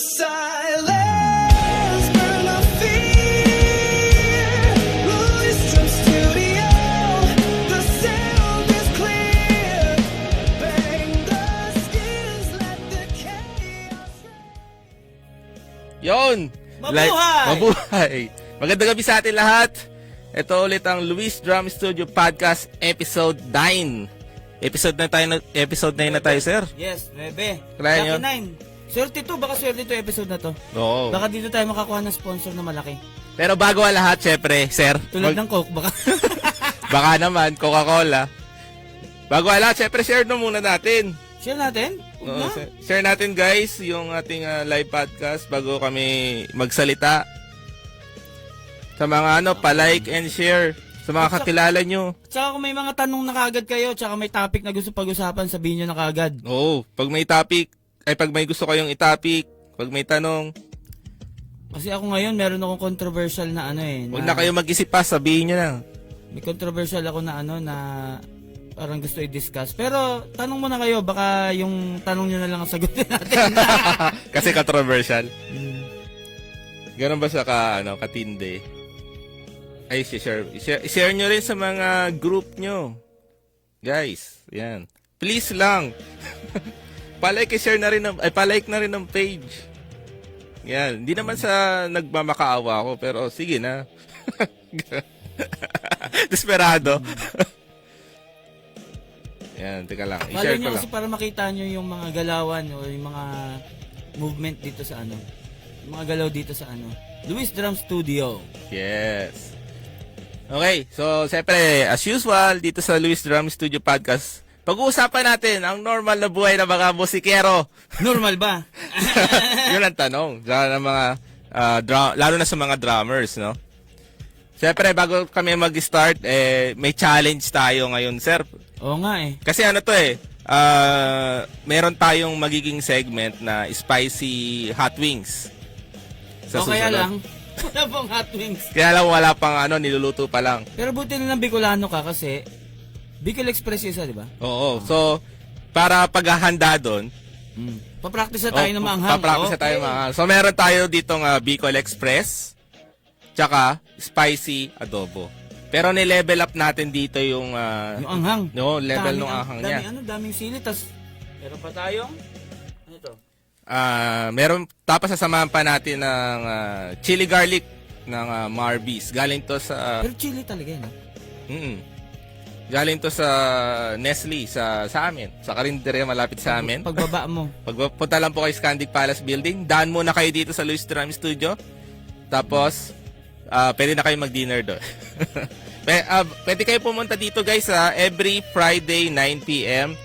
silence, burn the fear. Louis Drum Studio, the sound is clear. Bang the skills, let the chaos reign. Yon! Mabuhay! Mabuhay! Magandang gabi sa atin lahat. Ito ulit ang Luis Drum Studio Podcast Episode 9. Episode 9 na tayo, sir. Yes, 9. Kaya yun? 9. Swerte to, baka swerte to episode na to. Oo. Baka dito tayo makakuha ng sponsor na malaki. Pero bago ang lahat, syempre, sir. Tulad ng Coke, baka. Baka naman, Coca-Cola. Bago ang lahat, syempre, share no muna natin. Share natin? Oo, share natin, guys, yung ating live podcast bago kami magsalita. Sa mga pa-like and share. Sa mga kakilala nyo. Tsaka kung may mga tanong na kagad kayo, tsaka may topic na gusto pag-usapan, sabihin nyo na kagad. Oo, pag may topic, pag may gusto kayong i-topic, pag may tanong. Kasi ako ngayon, meron akong controversial na Huwag na kayo mag-isip pa, sabihin nyo lang. May controversial ako na na parang gusto i-discuss. Pero tanong mo na kayo, baka yung tanong nyo na lang ang sagutin natin. Kasi controversial. Ganun ba siya katindi? Ay, share nyo rin sa mga group nyo. Guys, yan. Please lang. Palike na rin ng page. Yan. Hindi naman sa nagmamakaawa ako, pero sige na. Desperado. Yan, teka lang. Follow I-share nyo ko kasi lang. para makita nyo yung mga galawan o yung mga movement dito sa yung mga galaw dito sa Luis Drum Studio. Yes. Okay, so siyempre, as usual, dito sa Luis Drum Studio Podcast, pag-uusapan natin ang normal na buhay ng mga musikero. Normal ba? Yun ang tanong. Lalo na sa mga drummers, no? Siyempre, bago kami mag-start, may challenge tayo ngayon, sir. Oo nga eh. Kasi meron tayong magiging segment na spicy hot wings. O kaya lang, wala pong hot wings. Kaya lang wala pang niluluto pa lang. Pero buti na lang Bicolano ka kasi Bicol Express isa, di ba? Oo. So, para paghahanda doon, papractice na tayo ng maanghang. Papractice na tayo ng maanghang. So, meron tayo ditong Bicol Express, tsaka spicy adobo. Pero ni-level up natin dito yung anghang. No, level ng anghang niya. Daming sili, tas meron pa tayong to? Tapos sasamahan pa natin ng chili garlic ng Marby's. Galing to sa Pero chili talaga yun. Galing to sa Nestle sa amin. Sa karinderya malapit sa amin. Pagbaba mo. Pagpunta lang po kayo sa Scandic Palace Building. Daan muna kayo dito sa Luis Drum Studio. Tapos pwede na kayo mag-dinner doon. Pwede kayo pumunta dito guys every Friday 9 PM.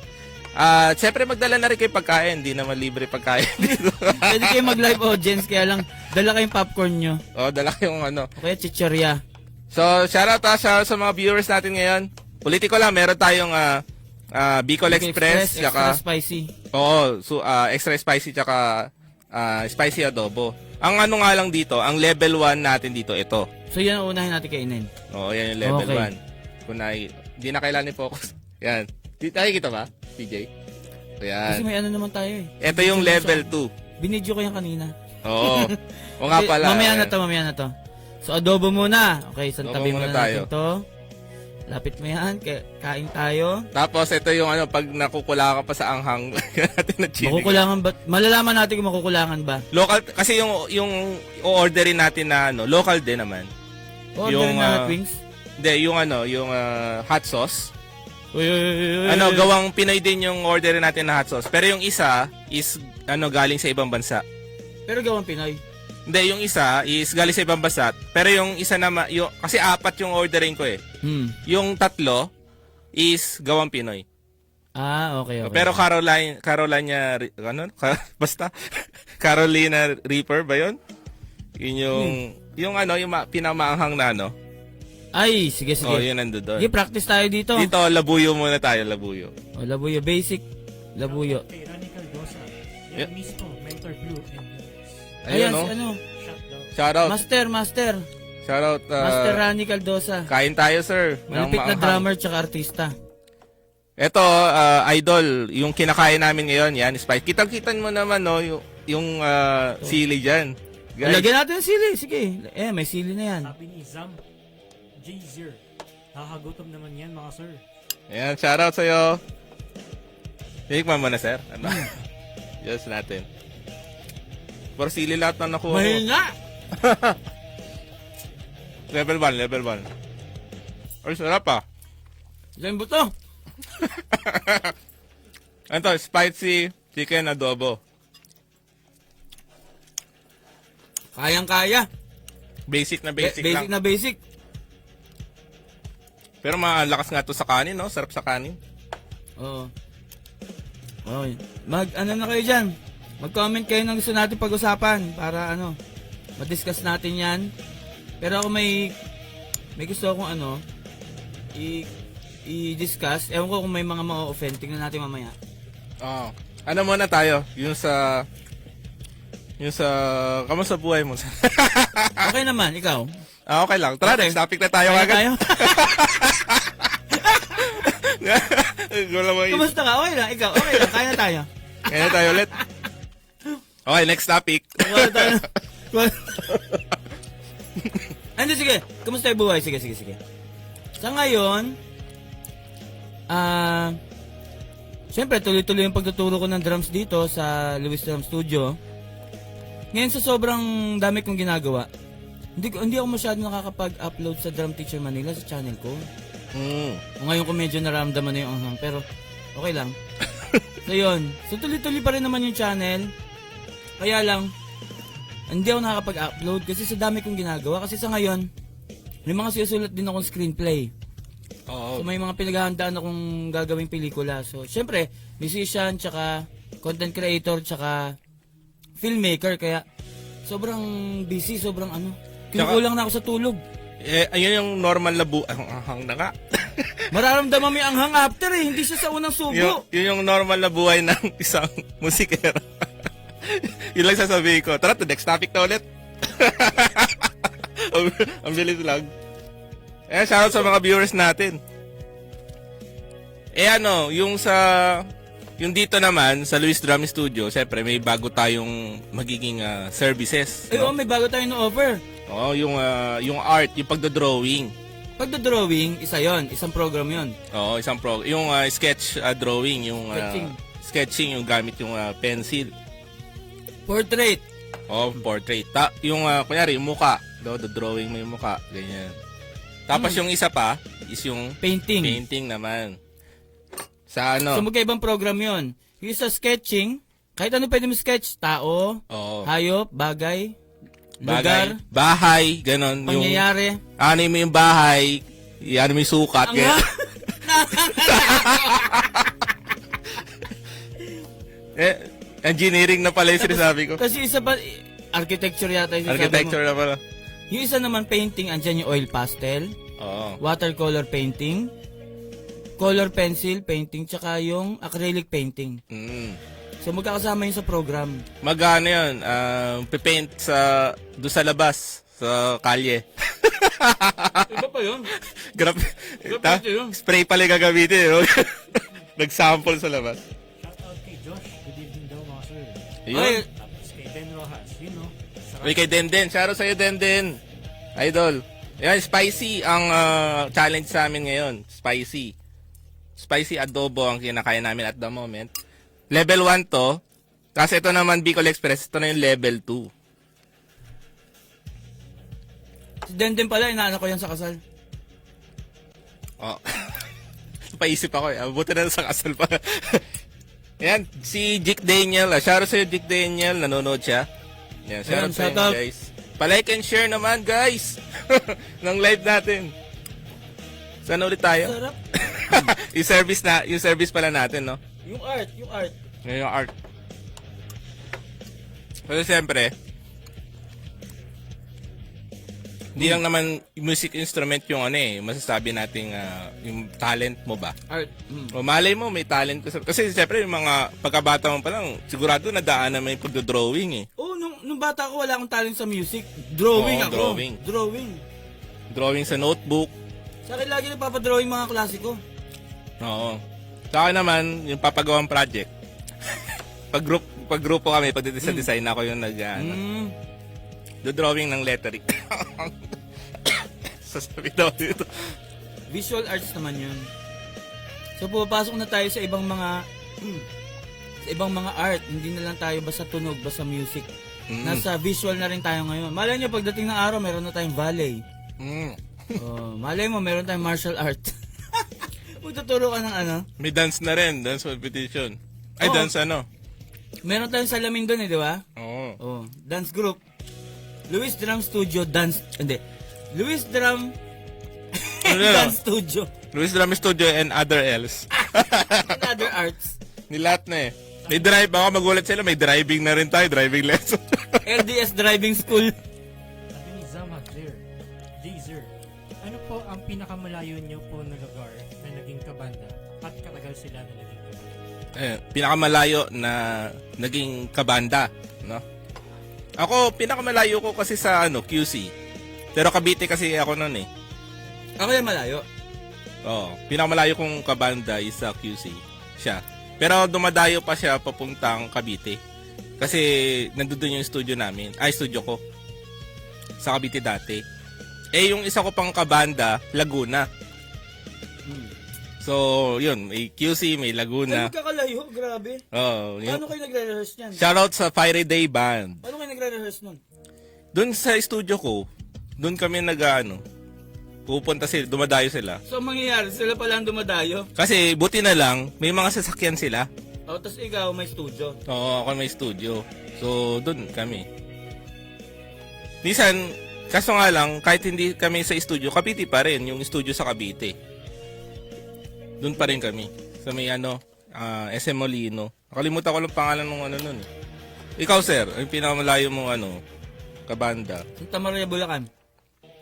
Siyempre magdala na rin kayo pagkain, hindi naman libre pagkain dito. Pwede kayo mag-live audience, kaya lang dala kayong popcorn nyo. Dala kayong O kaya chichirya. So, shoutout sa mga viewers natin ngayon. Ulitin ko lang, meron tayong Bicol Express, extra spicy. Oo, so extra spicy tsaka spicy adobo. Ang nga lang dito, ang level 1 natin dito, ito. So yan ang unahin natin kainin. Oo, yan yung level Okay. 1. Hindi na kailangan i-focus. Yan. Nakikita ba, PJ? Kasi Ayan. may naman tayo eh. Ito yung level 2. Binidyo ko yan kanina. Oo. O nga pala. Mamaya na to. So adobo muna. Okay, so Adobo tabi muna muna tayo. natin to. Lapit mo yan, kain tayo. Tapos ito yung pag nakukulangan pa sa anghang natin na chili. Makukulangan ba? Malalaman natin kung makukulangan ba. Local, kasi yung o-orderin natin na local din naman. Order na hot wings? Hindi, yung hot sauce. Uy. Gawang Pinoy din yung orderin natin na hot sauce. Pero yung isa is galing sa ibang bansa. Pero gawang Pinoy. Hindi, yung isa is galing sa ibang bansa. Pero yung isa naman, kasi 4 yung ordering ko eh. Yung 3 is gawang Pinoy. Okay. Pero Carolina, basta, Carolina Reaper ba yun? Yun yung pinamaanghang na Ay, sige. yun nando doon. Sige, practice tayo dito. Dito, labuyo muna tayo, labuyo. Labuyo, basic. Labuyo. Kay Rani Caldosa. Yan Yeah. mismo, Mentor Blue. Ayun, Shoutout. Master. Shoutout. Master Rani Caldosa. Kain tayo, sir. Malapit na drummer tsaka artista. Ito, idol, yung kinakain namin ngayon, yan, spice. Kitang-kita mo naman, no, yung sili dyan. Guys, Lagyan natin ng sili. Sige. May sili na yan. Sabi ni Zam J0. Nakakagutom naman yan, mga sir. ayan, shoutout sa'yo. Tikman mo na, sir. Ano? Yes natin. Pero sili lahat na nakuha Mahal ko. na! Level 1, level 1. Ay, sarap ah. Diyan buto. Ito, spicy chicken adobo. Kayang-kaya. Basic na basic, Basic lang. na basic. Pero malakas nga to sa kanin, no? Sarap sa kanin. Oo. Okay. Ano na kayo dyan? Mag-comment kayo ng gusto natin pag-usapan para ma-discuss natin yan. Pero ako may gusto akong i-discuss. Ewan ko kung may mga ma-offend. Tingnan natin mamaya. Oo. Ano muna tayo? Yung sa kamusta buhay mo? Okay naman, ikaw. Okay lang. Tara, Okay. next topic na tayo Kaya agad. tayo? Wala mo Kumusta ka? Okay lang, ikaw. Okay lang, kaya na tayo. Kaya na tayo ulit. Okay, next topic. Kaya tayo. Ano, sige. Kumusta yung buhay? Sige. Sa ngayon, syempre, tuloy-tuloy yung pagtuturo ko ng drums dito sa Luis Drum Studio. Ngayon, sa sobrang dami kong ginagawa, hindi ako masyado nakakapag-upload sa Drum Teacher Manila sa channel ko. Ngayon ko medyo naramdaman na yung anghang, pero okay lang. So yun, so tuloy-tuloy pa rin naman yung channel. Kaya lang, hindi ako nakakapag-upload kasi sa dami kong ginagawa. Kasi sa ngayon, may mga sinusulat din akong screenplay. Oo. So may mga pinaghahandaan akong gagawing pelikula. So syempre, musician, tsaka content creator, tsaka filmmaker. Kaya sobrang busy, sobrang kinukulang na ako sa tulog. Ayun yung normal na ang na nga. Mararamdaman mo yung anghang after hindi siya sa unang subo. Yun yung normal na buhay ng isang musikero. Yun lang sasabihin ko. Tara, to next topic na ulit. Ang bilis lang. Shoutout sa mga viewers natin. Yung dito naman, sa Luis Drum Studio, siyempre may bago tayong magiging services. Oo, may bago tayong no-offer. Oo, yung art, yung pagdodrawing. Pagdodrawing, isa yon, isang program yon. Oo, isang yung sketch drawing, yung sketching, yung gamit yung pencil. Portrait. Oh, portrait. Yung kunyari yung muka, drawing mo yung muka, ganyan. Tapos yung isa pa is yung Painting. painting naman. Sa ano? So magkaibang program yon. Yung sa sketching, kahit ano pwede mo sketch, tao, Oo. hayop, bagay, lugar, bahay, ganon. pangyayari. Ano mo yung bahay, ano mo yung sukat, Ang ganyan. Engineering na pala yung sinasabi ko. Kasi isa pa, architecture yata yung sinasabi Architecture mo. na pala. Yung isa naman painting, andyan yung oil pastel, Oo. watercolor painting, color pencil painting, tsaka yung acrylic painting. So magkakasama yun sa program. Magano yun? Pipaint doon sa labas, sa kalye. Iba pa yun. Grabe. Grabe yun. Spray pala yung gagamitin. No? Nag-sample sa labas. Shoutout kay Josh. Good evening daw, mga sir. Ayun. Ay, Tapos kay Ben Rojas. Yun, no? Sarap. Uy, kay Denden. Shoutout sa'yo, Denden. Idol. Ayan, spicy ang challenge sa amin ngayon. Spicy. Spicy adobo ang kinakain namin at the moment. Level 1 to. Tapos ito naman, Bicol Express. Ito na yung level 2. si Denden pala, inaanak ko yan sa kasal. Oh. Paisip ako eh. Buti na sa kasal pa. Ayan, si Jick Daniel. Shoutout sa'yo, Jick Daniel. Nanonood siya. Ayan, shoutout sa'yo, shoutout. guys. Palike and share naman, guys. ng live natin. Saan ulit tayo? Sarap. yung service pala natin, no? Yung art. Yung art. Pero siyempre, hindi lang naman music instrument yung masasabi nating yung talent mo ba? Art. O malay mo, may talent ka. Kasi siyempre, yung mga pagkabata mo pa lang, sigurado nadaan na may pagdodrawing eh. Oh, nung bata ko wala akong talent sa music. Drawing Oo, ako. drawing. Drawing. Drawing sa notebook. Sa akin lagi nagpapadrawing mga klase ko. Oo. Sa akin naman, yung papagawang project. Pag pag grupo kami, pag sa design ako yung drawing ng lettering. Sasabi daw dito. Visual arts naman yun. So pupasok na tayo sa ibang mga sa ibang mga art. Hindi na lang tayo basta tunog, basta music. Nasa visual na rin tayo ngayon. Malay nyo, pagdating ng araw, meron na tayong ballet. Malay mo, meron tayong martial art. Magtuturo ka ng ano? May dance na rin, dance competition. Ay, Oo. dance ano? Meron tayong salamin doon di ba? Oo. Oh, dance group. Louis Drum Studio Dance, hindi. Louis Drum Ano na? Dance Studio Luis Drum Studio and other else. and other arts. Nilat na eh. May drive, baka magulat sila, may driving na rin tayo, driving lesson. LDS Driving School. Sabi ni Zama Jazer, ano po ang pinakamalayo niyo po na lugar na naging kabanda at katagal sila na naging kabanda? Pinakamalayo na naging kabanda, no? Ako, pinakamalayo ko kasi sa QC. Pero Cavite kasi ako noon eh. Ako yung malayo. Oo, pinakamalayo kong kabanda is sa QC, siya. Pero dumadayo pa siya papuntang Cavite. Kasi nandoon yung studio namin. Ay, studio ko. Sa Cavite dati. Eh, yung isa ko pang kabanda, Laguna. So, yun. May QC, may Laguna. Ay, magkakalayo, grabe. Oo. Paano kayo nagre-rehearse niyan? Shoutout sa Fiery Day Band. Paano kayo nagre-rehearse nun? Doon sa studio ko, doon kami pupunta sila, dumadayo sila. So, ang mangyayari, sila pala ang dumadayo. Kasi, buti na lang, may mga sasakyan sila. O, tapos ikaw, may studio. Oo, ako may studio. So, doon kami. Minsan, kaso nga lang, kahit hindi kami sa studio, Cavite pa rin, yung studio sa Cavite. Doon pa rin kami. Sa may SM Molino. Nakalimutan ko lang pangalan ng nun eh. Ikaw, sir, yung pinakamalayo mong kabanda. Santa Maria, Bulacan.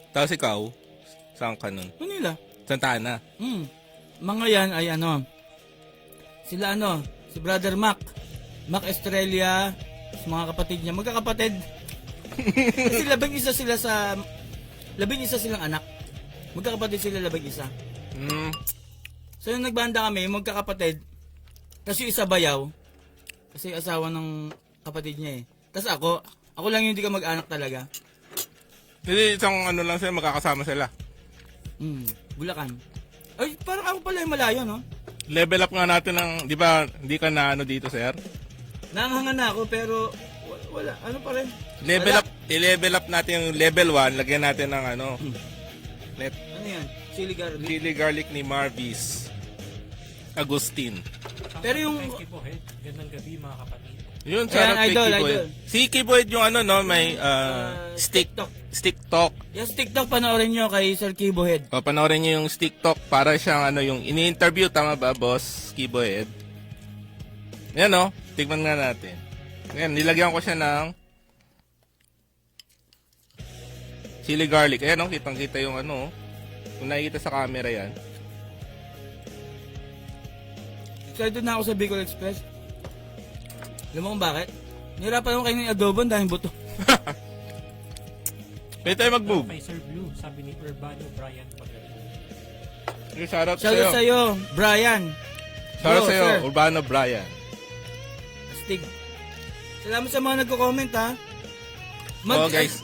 Tapos ikaw, saan ka nun? Manila. Santa Ana. Mga yan ay sila si Brother Mac Estrella, mga kapatid niya, magkakapatid. Kasi labing isa silang anak. Magkakapatid sila, labing isa. So yung nagbanda kami, magkakapatid. Kasi isa bayaw. Kasi asawa ng kapatid niya eh. Tapos ako lang yung hindi ka mag-anak talaga. Hindi, isang lang sila, magkakasama sila. Bulacan. Ay, parang ako pala yung malayo, no? Level up nga natin ng, di ba, hindi ka na dito, sir? Nanghanga na ako, pero wala. Ano pa rin? I-level up natin yung level 1, lagyan natin ng Ano yan? Chili garlic. chili garlic ni Marvis Agustin. Pero yung... Thank you po, Head. Gandang gabi, mga kapatid. Yun, Ayan, sarap kay idol, Kiboy. idol. Si Kiboy yung may TikTok. stick talk. Yung TikTok, panoorin nyo kay Sir Kibo Head. O, panoorin niyo yung stick talk para siyang yung ini-interview, tama ba, boss Kiboy? Yan tignan nga natin. Ayan, nilagyan ko siya ng chili garlic. Ayan, kitang-kita yung kung nakikita sa camera yan. Excited na ako sa Bicol Express. Alam mo kung bakit? Nihirapan ako kayo ng adobo, dahil buto. Pwede tayo mag-move. Kay Sir Blue, sabi ni Urbano Brian Pagaling. Shoutout Shoutout sa'yo. sa'yo, Brian. Shoutout Go, sa'yo, sir. Urbano Brian. Astig. Salamat sa mga nagko-comment, ha? Guys.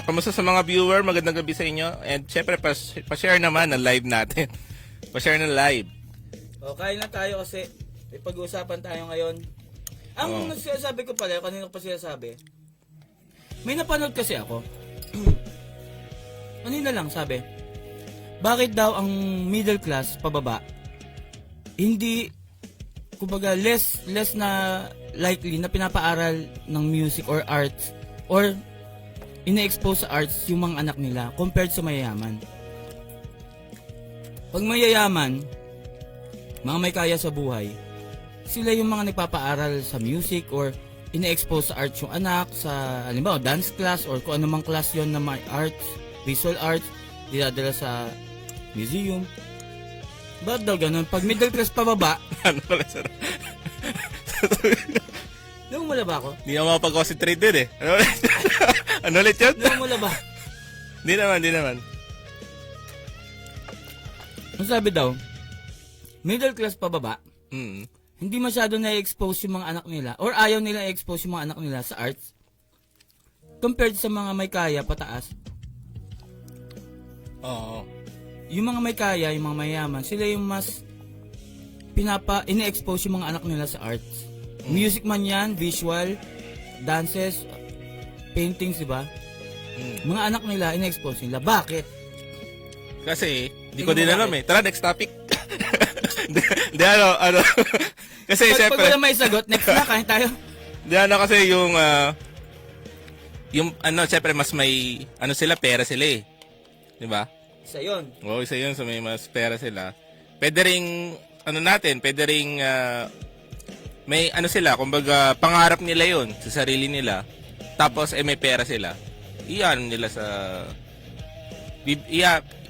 Kamusta sa mga viewer? Magandang gabi sa inyo. And syempre, pa-share naman ng live natin. Pa-share ng live. Kain na tayo kasi may pag-uusapan tayo ngayon. Ang sinasabi ko pala, kanina ko pa sinasabi, may napanood kasi ako. Kanina lang sabi, bakit daw ang middle class pababa, hindi, kumbaga, less na likely na pinapaaral ng music or arts or ina-expose sa arts yung mga anak nila compared sa mayayaman. Pag mayayaman, mga may kaya sa buhay, sila yung mga nagpapaaral sa music or ina-expose sa arts yung anak, sa halimbawa dance class or kung anumang class yon na may arts, visual arts, dinadala sa museum. Ba't daw ganun? Pag middle class pababa, Ano pala, sir? lumula ba ako? Hindi na makapag-concentrate din eh. Ano ulit yun? Lumula ba? Di naman. Ang sabi daw, middle class pababa, hindi masyado na-expose yung mga anak nila or ayaw nila i-expose yung mga anak nila sa arts compared sa mga may kaya pataas. Oo. Yung mga may kaya, yung mga mayaman, sila yung mas ini-expose yung mga anak nila sa arts. Music man yan, visual, dances, paintings, di ba? Mga anak nila, ini-expose nila. Bakit? Kasi, di ko din alam eh. Tara, next topic. Di ano. Kasi, Pag syempre, wala may sagot, next na, kain tayo. di ano kasi yung syempre, mas may, sila, pera sila eh. Di ba? Isa yun. Oo, isa yun, so may mas pera sila. Pwede ring, pwede ring, may sila, kumbaga, pangarap nila yun sa sarili nila. Tapos, may pera sila. Iyan nila sa,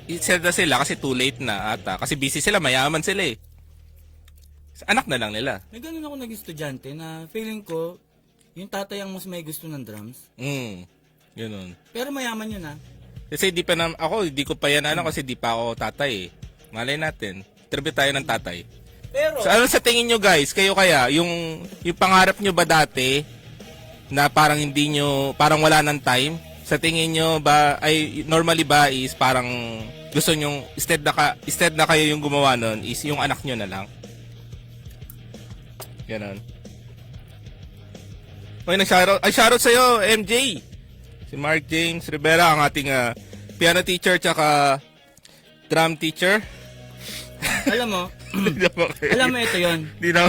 iset na sila kasi too late na ata. Kasi busy sila, mayaman sila eh. Anak na lang nila. May ganun ako naging estudyante na feeling ko, yung tatay ang mas may gusto ng drums. Ganun. Pero mayaman yun, ha? Kasi di ko pa yan kasi di pa ako tatay eh. Malay natin. Tribute tayo ng tatay. Pero, So ano sa tingin nyo guys? Kayo kaya, yung pangarap nyo ba dati na parang parang wala ng time? Sa tingin nyo ba, normally ba is parang gusto nyo, instead na kayo yung gumawa nun, is yung anak nyo na lang? Ganon. Okay, shoutout sa'yo, MJ. Si Mark James Rivera, ang ating piano teacher tsaka drum teacher. alam mo, ito yun. Di na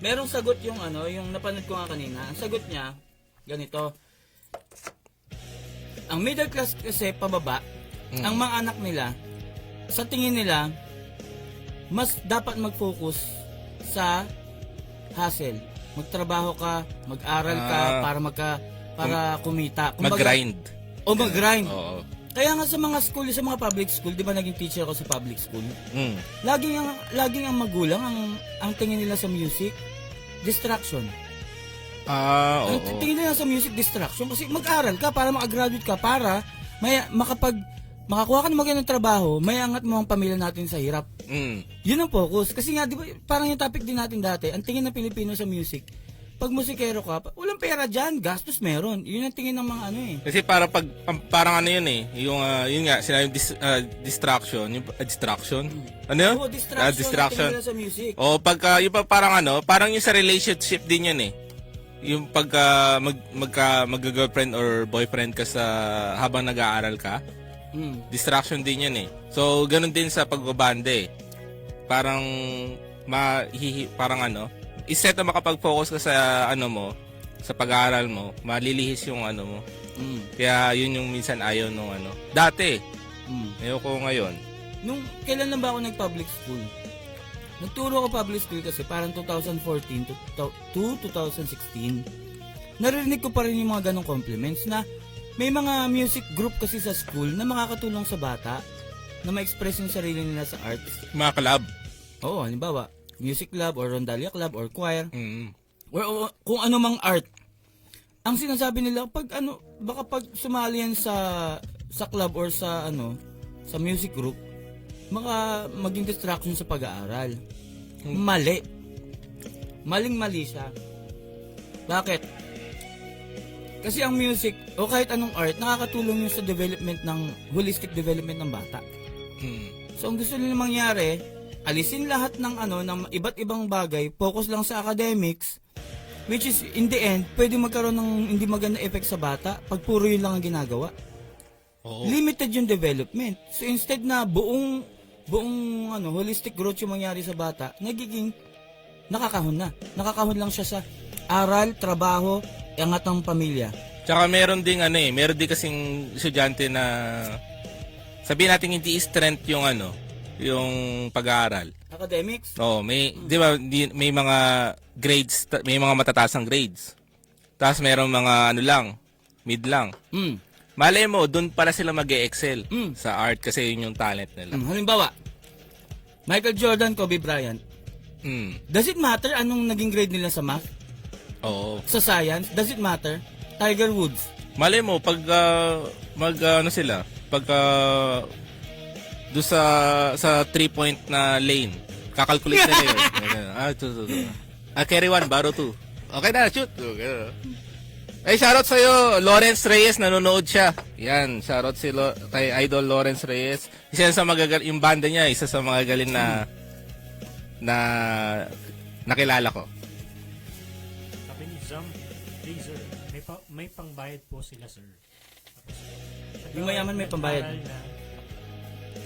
Merong sagot yung yung napanood ko nga kanina. Ang sagot niya, ganito. Ang middle class kasi pababa, ang mga anak nila, sa tingin nila, mas dapat mag-focus sa hustle. Magtrabaho ka, mag-aral ka para kumita. mag-grind. O mag-grind. Oo. Kaya nga sa mga school, sa mga public school, 'di ba naging teacher ako sa public school? Laging ang magulang ang tingin nila sa music, distraction. Oo. Ang tingin nila sa music, distraction kasi mag-aral ka para makagraduate ka para makakuha ka ng magandang trabaho, may angat mo ang pamilya natin sa hirap. Yun ang focus. Kasi nga, di ba, parang yung topic din natin dati, ang tingin ng Pilipino sa music, pag musikero ka, walang pera dyan, gastos meron. Yun ang tingin ng mga Kasi parang yun eh, yun nga, sinabi distraction, distraction? Ano yun? Oo, distraction. Tingin nila sa music. O pagka, yung parang yung sa relationship din yun eh. Yung pagka mag-girlfriend or boyfriend ka habang nag-aaral ka, distraction din yun eh. So, ganun din sa pagbabanda eh. Parang, iset na makapag-focus ka sa sa pag-aaral mo, malilihis yung mo. Kaya yun yung minsan ayaw nung Dati, ayoko ngayon. Nung kailan lang ba ako nag-public school? Nagturo ko public school kasi parang 2014 to 2016. Narinig ko pa rin yung mga ganong compliments na may mga music group kasi sa school na makakatulong sa bata na ma-express yung sarili nila sa arts. Mga club. Oo, halimbawa, music club or rondalia club or choir. Or kung ano mang art. Ang sinasabi nila, baka pag sumali yan sa club or sa music group, maging distraction sa pag-aaral. Mali. Maling-mali siya. Bakit? Kasi ang music o kahit anong art nakakatulong yun sa development holistic development ng bata. So ang gusto nila mangyari, alisin lahat ng ng iba't ibang bagay, focus lang sa academics, which is in the end pwede magkaroon ng hindi maganda effect sa bata pag puro yun lang ang ginagawa. Limited yung development. So instead na buong holistic growth yung mangyari sa bata, nagiging nakakahon lang siya sa aral, trabaho, angat ng pamilya. Tsaka meron din kasing estudyante na sabihin natin hindi strength yung yung pag-aaral. Academics? Oo, di ba may mga grades, may mga matataas ang grades. Tapos merong mga mid lang. Malay mo, doon pala sila mag-e-excel sa art kasi yun yung talent nila. Halimbawa, Michael Jordan, Kobe Bryant. Does it matter anong naging grade nila sa math? Oo. Sa science? Does it matter? Tiger Woods. Malay mo, pag doon sa 3-point na lane, Kakalculate na yun. Ito. Carry 1, baro 2. Okay na, shoot. Okay. Ay, shoutout sa'yo, Lawrence Reyes, nanonood siya. Yan, shoutout kay Idol Lawrence Reyes. Isa sa yung banda niya, isa sa mga galing na nakilala ko. Sabi ni Zam, Laser, may pangbayad po sila, sir. Tapos, Yung mayaman may pambayad.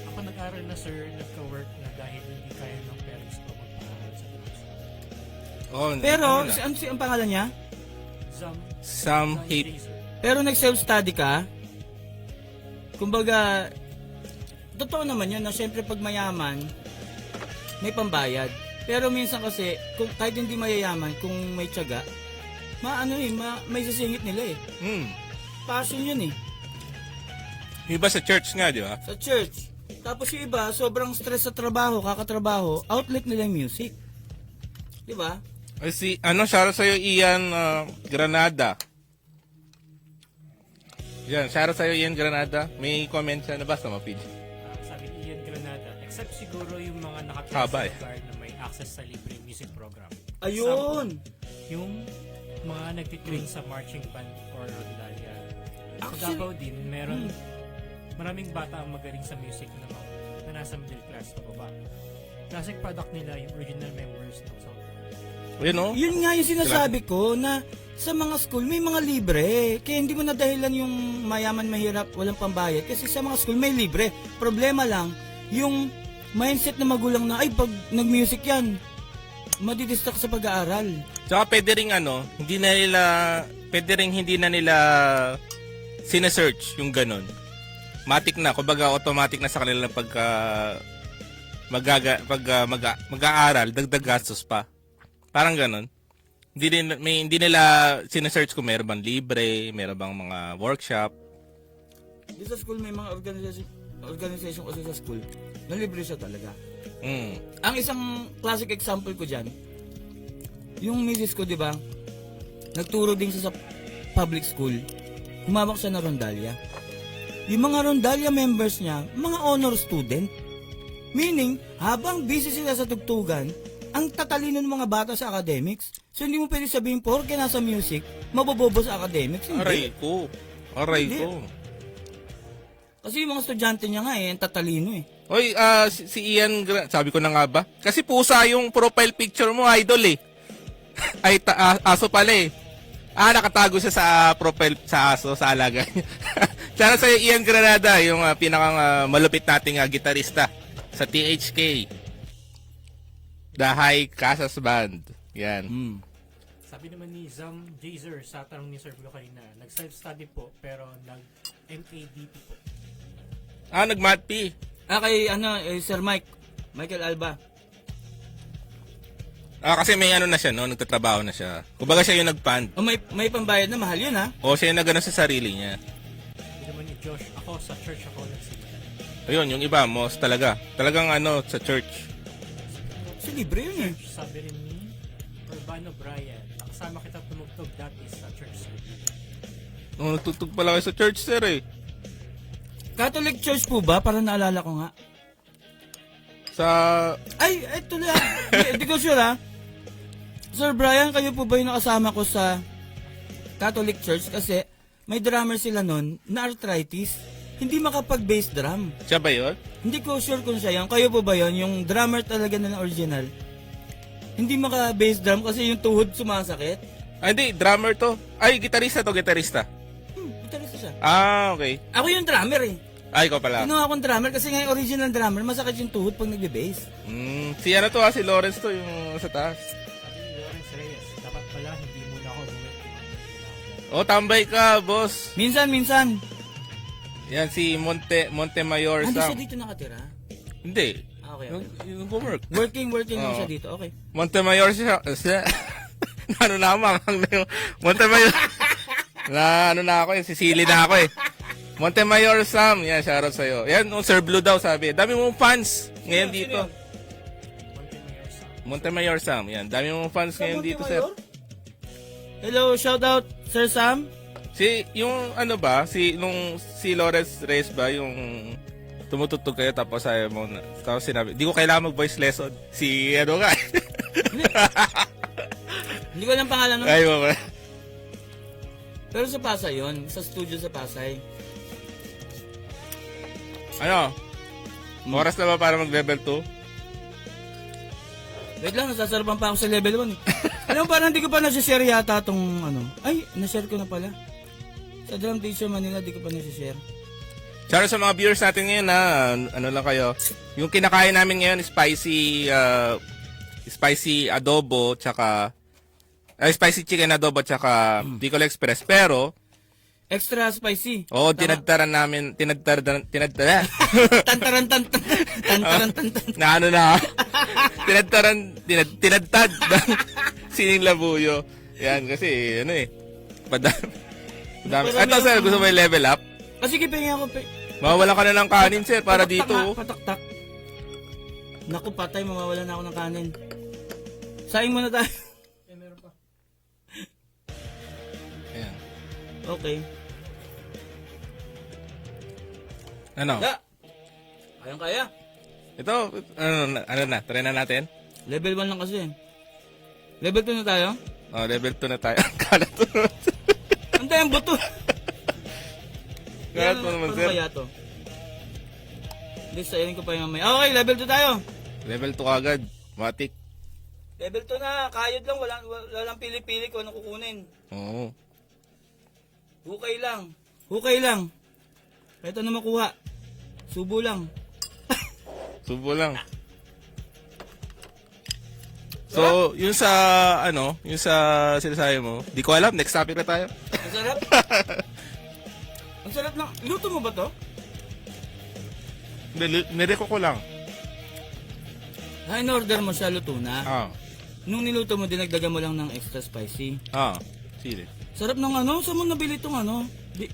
Ako nag-aral na, sir, nagka-work na dahil hindi kaya ng parents ko magpaaral sa drums. Oh, Pero, ano na? ang pangalan niya? Sam Hate. Laser. Pero nag-self-study ka? Kumbaga, totoo naman yun na syempre pag mayaman, may pambayad. Pero minsan kasi, kahit hindi mayayaman, kung may tiyaga, may sisingit nila eh. Passion yun eh. Iba sa church nga, di ba? Sa church. Tapos yung iba, sobrang stress sa trabaho, kakatrabaho, outlet nila yung music. Di ba? Ay, shoutout sa'yo, Ian Granada. Yan, shoutout sa'yo, Ian Granada. May comment siya, nabasa mo, PJ? Sabi ni Ian Granada, except siguro yung mga nakatira Haba sa eh. lugar na may access sa libre music program. Ayun! Yung mga nagtitrain sa marching band or rondalya. Sa Actually- Davao din, maraming bata ang magaling sa music na nasa middle class pababa. Classic product nila yung original members ng South. Yun, no? Yun nga yung sinasabi ko na sa mga school may mga libre. Kaya hindi mo na dahilan yung mayaman mahirap walang pambayad kasi sa mga school may libre. Problema lang yung mindset ng magulang na ay pag nag-music yan madidistract sa pag-aaral. Tsaka pwede rin hindi na nila sinesearch yung ganun. Matik na, kumbaga automatic na sa kanila pagka mag-aaral, dagdag gastos pa. Parang ganun. Hindi nila sinesearch kung meron bang libre, meron bang mga workshop. Di sa school may mga organization kasi sa school na libre siya talaga. Ang isang classic example ko dyan, yung misis ko, di ba, nagturo din siya sa public school, humawak siya na rondalya. Yung mga rondalya members niya, mga honor student. Meaning, habang busy sila sa tugtugan, ang tatalino ng mga bata sa academics. So, hindi mo pwede sabihin, porke nasa music, mabobobo sa academics. Aray Hindi. ko. Kasi yung mga estudyante niya nga ang tatalino eh. Hoy, si Ian, sabi ko na nga ba? Kasi pusa yung profile picture mo, idol eh. Ay, aso pala eh. Nakatago siya sa profile sa aso, sa alaga niya. Sana sa'yo, Ian Granada, yung pinakang malupit nating gitarista sa THK. The High Casas Band. Yan. Sabi naman ni Zam Jazer sa tanong ni Sir Blue kanina, nag-self-study po pero nag-MADP po. Nag-MATP. Kay Sir Michael Alba. Kasi may ano na siya, no? Nagtatrabaho na siya. Kumbaga siya yung nag-fund. May pambayad na, mahal yun ha. O siya yung nagano sa sarili niya. Sabi naman ni Josh, ako sa church ako nagsimula. Ayun, yung iba, most talaga. Talagang sa church. Kasi libre yun eh. Sabi rin ni Urbano Brian, nakasama kita tumugtog dati sa church service. Nagtutug pala kayo sa church, sir eh. Catholic Church po ba? Para naalala ko nga. Ay, tuloy ha. Hindi ko sure ha. Sir Brian, kayo po ba yung nakasama ko sa Catholic Church? Kasi may drummer sila nun na arthritis. Hindi makapag-bass drum. Siya ba yun? Hindi ko sure kung siya yan. Kayo po ba yun? Yung drummer talaga na original. Hindi maka-bass drum kasi yung tuhod sumasakit. Hindi, drummer to. Ay, gitarista to, gitarista. Gitarista siya. Okay. Ako yung drummer eh. Ay, ikaw pala. Kinuha akong drummer kasi nga yung original drummer, masakit yung tuhod pag nagbe-bass. Si si Lawrence to, yung sa taas. Sabi ni Lawrence Reyes, dapat pala hindi muna ako bumalik. Tambay ka, boss. Minsan. Yan, si Montemayor Hindi siya Sam. dito nakatira. Hindi. Okay. Yung work. Working lang Oo. siya dito. Okay. Montemayor siya. Montemayor. na ako eh. Sisili na ako eh. Montemayor Sam. Yan, shoutout sa'yo. Yan, Sir Blue daw sabi. Dami mong fans ngayon dito. Montemayor Sam. Yan, dami mong fans ngayon dito, sir. Hello, shout out Sir Sam. Si Lawrence Reyes ba yung tumutugtog kayo tapos ayaw mo na. Tapos sinabi, di ko kailangan mag-voice lesson. Si ano nga. Hindi ko alam pangalan nun. Ay, mama. Pero sa Pasay yun. Sa studio sa Pasay. Ano? Oras na ba para mag-level 2? Wait lang, nasasarapan pa ako sa level 1 eh. Alam mo, parang hindi ko pa nasi-share yata tong ano. Ay, na-share ko na pala. Sa Drum Teacher Manila, di ko pa nasi-share. Tsaka sa mga viewers natin ngayon na ano lang kayo, yung kinakain namin ngayon spicy adobo tsaka spicy chicken adobo tsaka Bicol Express, pero Extra spicy. tinadtaran namin tantaran na ano na tinadtad ng sining labuyo. Yan kasi ano madami. Ito sir, gusto mo i-level up? Sige, pingin ako. Mawawalan ka na ng kanin, sir, para Pataktak dito. nga, pataktak. Naku, patay, mawawala na ako ng kanin. Saing muna tayo. Ayan. Okay. Ano? Ya. Kayang kaya. Ito, ano na, try na natin? Level 1 lang kasi. Level 2 na tayo? Level 2 na tayo. Kalat mo naman. Ang tayong buto. Kalat mo naman, Paano sir. kaya to? Hindi, sayarin ko pa yung mamaya. Okay, level 2 tayo. Level 2 agad. Matik. Level 2 na. Kayod lang. Walang pili-pili kung ano kukunin. Oo. Hukay lang. Hukay lang. Kahit ano makuha. Subo lang. Subo lang. So, yung sa, yung sa sinasabi mo, di ko alam, next topic na tayo. Ang sarap. Ang sarap na. Luto mo ba to? Nireko ko lang. In-order mo siya, luto na. Nung niluto mo, dinagdagan mo lang ng extra spicy. Sili. Sarap ng ano? Saan mo nabili itong ano?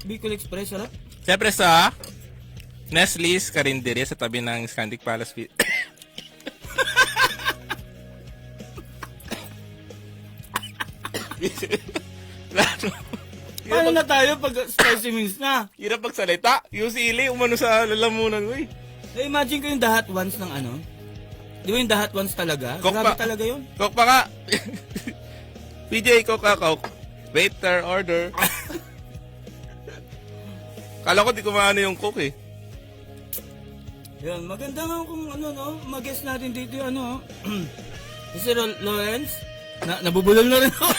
Bicol Express, sarap? Siyempre sa Nestle's Carinderia sa tabi ng Scandic Palace. Paano na tayo pag spicy wings na? Hirap magsalita. Yung sili, umano sa lalamunan mo eh. Na-imagine ko yung the hot ones ng ano? Di ba yung the hot ones talaga? Coke Grabe pa. talaga yun. Coke pa ka. PJ, Coke. Waiter, order. Kala ko di kumano yung Coke eh. Yan, maganda nga kung ano, no? Mag-guess natin dito yung ano. Si Lawrence? Nabubulol na rin ako.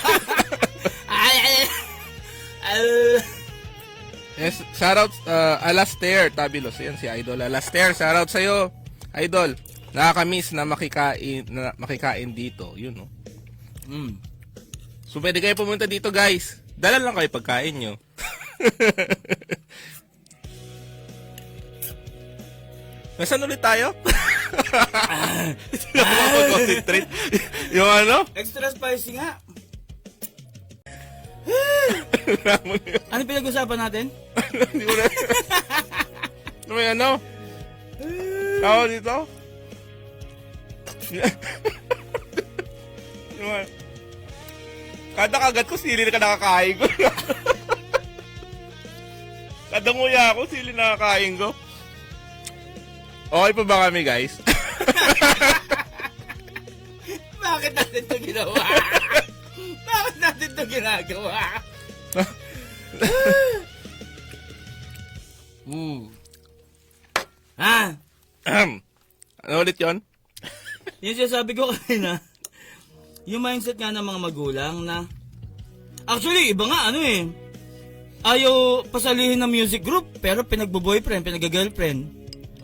Yes, shoutout Alastair Tabilos. Yan si Idol Alastair. Shoutout sa'yo, Idol. Nakakamiss na makikain dito. Yun, no? So, pwede kayo pumunta dito, guys. Dala lang kayo pagkain nyo. Nasaan ulit tayo? Hindi na ako makapag-concentrate. Yung ano? Extra spicy nga. Ano pinag-usapan natin? Hindi mo na. Ano may ano? Tao dito? Yung ano? Kada kagat ko, sili na ka nakakain ko. Kada nguya ako, sili nakakain ko. Okay pa ba kami, guys? Bakit natin ito ginawa? Bakit natin ito ginagawa? Ano ulit yun? Yung sinasabi ko kanina, yung mindset nga ng mga magulang na, actually, iba nga, ano eh, ayaw pasalihin ng music group, pero pinagbo-boyfriend, pinag-girlfriend.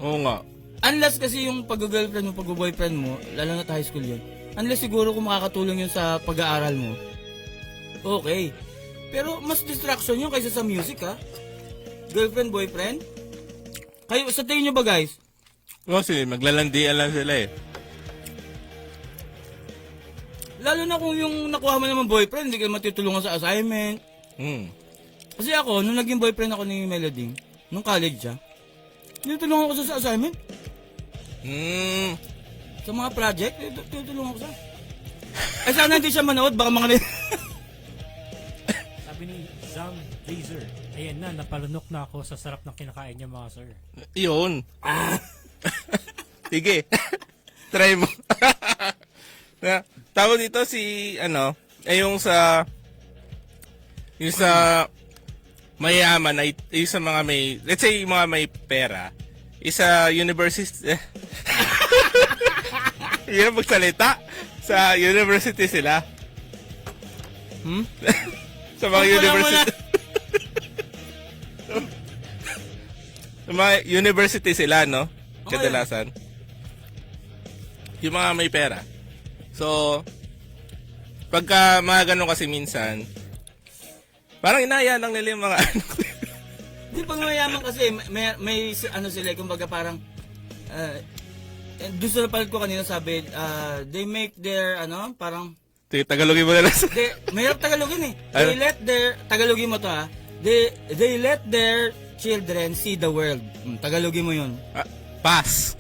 Oo nga. Unless kasi yung pag-girlfriend mo, pag-boyfriend mo, lalo na high school yun, unless siguro kung makakatulong yun sa pag-aaral mo, okay. Pero mas distraction yun kaysa sa music, ha? Girlfriend, boyfriend? Kayo, sa tingin nyo ba, guys? Kasi maglalandian lang sila eh. Lalo na kung yung nakuha mo naman boyfriend, hindi ka matutulungan sa assignment. Kasi ako, nung naging boyfriend ako ni Melody, nung college siya, tinutulungan ko siya sa assignment. Sa mga project, tinutulungan ko siya. Ay, sana hindi siya manood, baka mga Sabi sabi ni Zam Laser. Ayan na, napalunok na ako sa sarap ng kinakain niya mga sir. Yun. Sige. Try mo. Tawag dito si, yung sa mayaman, ay yung sa mga may, let's say, yung mga may pera, isa university, yun magsalita, sa university sila. Sa mga university. Sa mga university sila, no? Kadalasan. Yung mga may pera. So, pagka mga ganun kasi minsan, parang inaya lang nila yung mga Hindi pag mayaman kasi, may sila, kumbaga parang, gusto na palit ko kanina sabi, they make their, parang, Tagalogin mo na lang. mahirap Tagalogin eh. They let their, Tagalogin mo to ha, they let their children see the world. Tagalogin mo yun. Pass.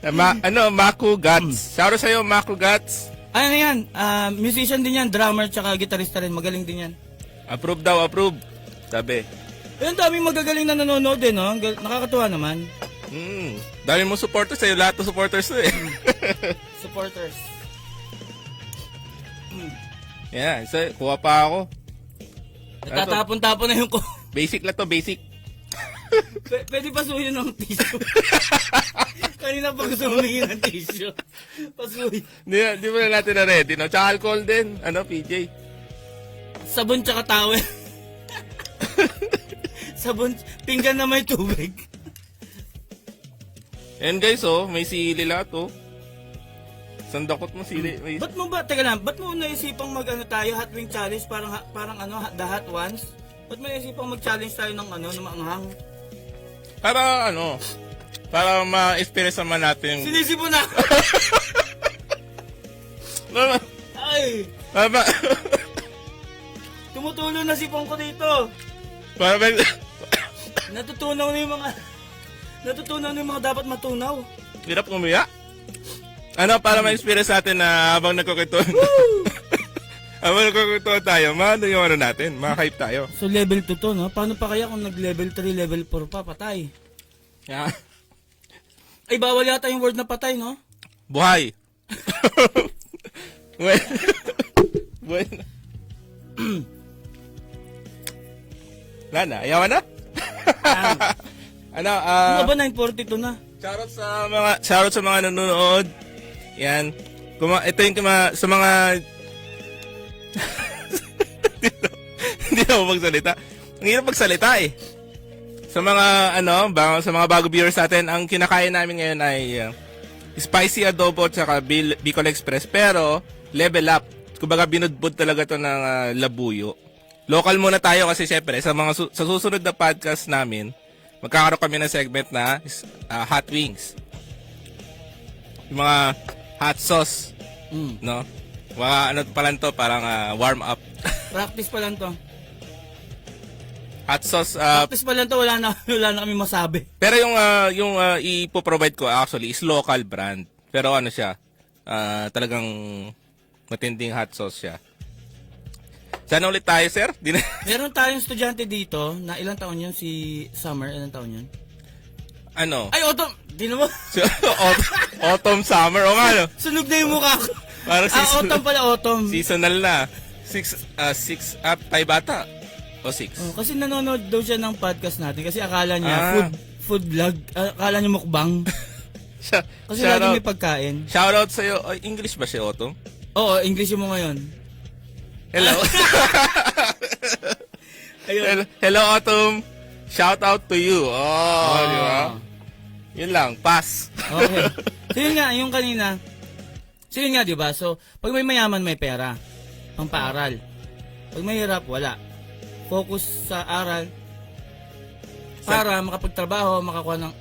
Maku Guts. Shout out sa'yo, Maku Guts. Ano yan? Musician din yan, drummer tsaka gitarista rin. Magaling din yan. Approve daw, approve. Sabi. Ayun, daming magagaling na nanonood din, no? Nakakatuwa naman. Dami mo supporters sa'yo. Lahat ng supporters to eh. Supporters. Yeah, so, kuha pa ako. Nagtatapon-tapon na yung ko. Basic lang to, basic. Pwede pasuhin ng tissue. Kanina pa gusto humingi ng tissue. Pasuhin. Di mo na natin na ready, no? Tsaka alcohol din. PJ? Sabon tsaka towel. Sabon, pinggan na may tubig. And guys, may sili lahat, Sandakot mo sili. May... Ba't mo naisipang tayo Hot Wing Challenge parang the Hot Ones? Ba't mo naisipang mag-challenge tayo ng ng maanghang? Para ma-experience naman natin. Sinisipo na! Ay! Tumutulo na sipong ko dito. Natutunaw na yung mga dapat matunaw. Hirap umuya. Para ma-experience natin na habang nagkukwento. Habang nagkukwento tayo, yung natin, ma-hype tayo. So level 2 to, no? Paano pa kaya kung nag-level 3, level 4 pa, patay? Yeah. Ay, bawal yata yung word na patay, no? Buhay. Buhay na. Wala na, ayaw na? Ano ba, 942 na? Shoutout sa mga nanonood. Yan. Ito yung sa mga hindi na ako magsalita. Ang hirap magsalita eh. Sa mga sa mga bago viewers natin, ang kinakain namin ngayon ay spicy adobo at Bicol Express, pero level up. Kumbaga binudbud talaga to ng labuyo. Local muna tayo kasi syempre sa susunod na podcast namin, magkakaroon kami ng segment na hot wings. Yung mga hot sauce, no? Mga pa lang to, parang warm up. Practice pa lang to. Hot sauce. Practice pa lang to, wala na kami masabi. Pero yung ipo-provide ko actually is local brand. Pero siya, talagang matinding hot sauce siya. Sana ulit tayo, sir? Meron tayong estudyante dito na ilang taon yun? Si Summer, ilang taon yun? Ay, Autumn! Di naman. Autumn, summer, o nga, no? Sunog na yung mukha ko. Parang Autumn pala, Autumn. Seasonal na. 5 bata. O 6. Kasi nanonood daw siya ng podcast natin kasi akala niya food vlog. Akala niya mukbang. Kasi lagi may pagkain. Shoutout sa'yo. English ba siya, Autumn? Oo, English mo ngayon. Hello. Ayun. Hello, Autumn. Shout out to you. Di ba? Yun lang, pass. Okay. So yun nga, yung kanina. So yun nga, di ba? So, pag may mayaman, may pera. Pang-paaral. Pag may hirap, wala. Focus sa aral. Para makapagtrabaho, makakuha ng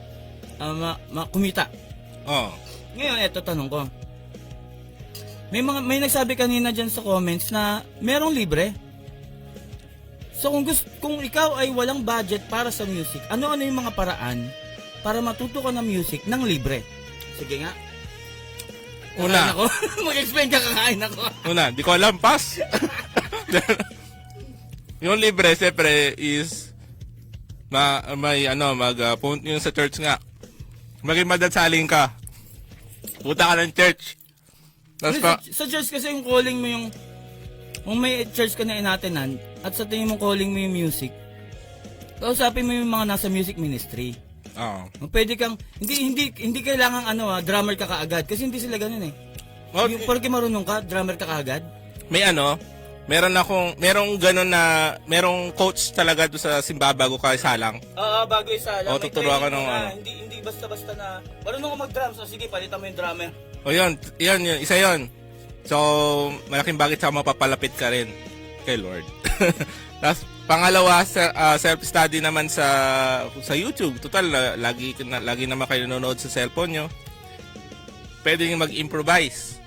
kumita. Ngayon, eto tanong ko. May nagsabi kanina dyan sa comments na merong libre. So kung ikaw ay walang budget para sa music, ano yung mga paraan para matuto ka ng music ng libre? Sige nga. Una. Mag-explain ka, kakain ako. Una, di ko alam, pass. Yung libre, siyempre, is pumunta yung sa church nga. Maging madadsaling ka. Punta ka ng church. Tapos Sa church kasi yung calling mo yung kung may church ka na inatenan at sa tingin mo calling mo yung music, kausapin mo yung mga nasa music ministry. Pwede kang hindi kailangan drummer ka kaagad kasi hindi sila ganoon eh. Yung porque marunong ka, drummer ka kaagad. merong ganun na, merong coach talaga doon sa simbahan bago ka isalang. Oo, bago isa lang. Oo, tuturuan ka ng Hindi basta-basta na marunong ka mag-drum, so sige, palitan mo yung drummer. O yun, isa yun. So, malaking bagay sa mapapalapit ka rin kay Lord. Tapos, pangalawa, self-study naman sa YouTube. Total, lagi naman kayo nanonood sa cellphone nyo. Pwede nyo mag-improvise.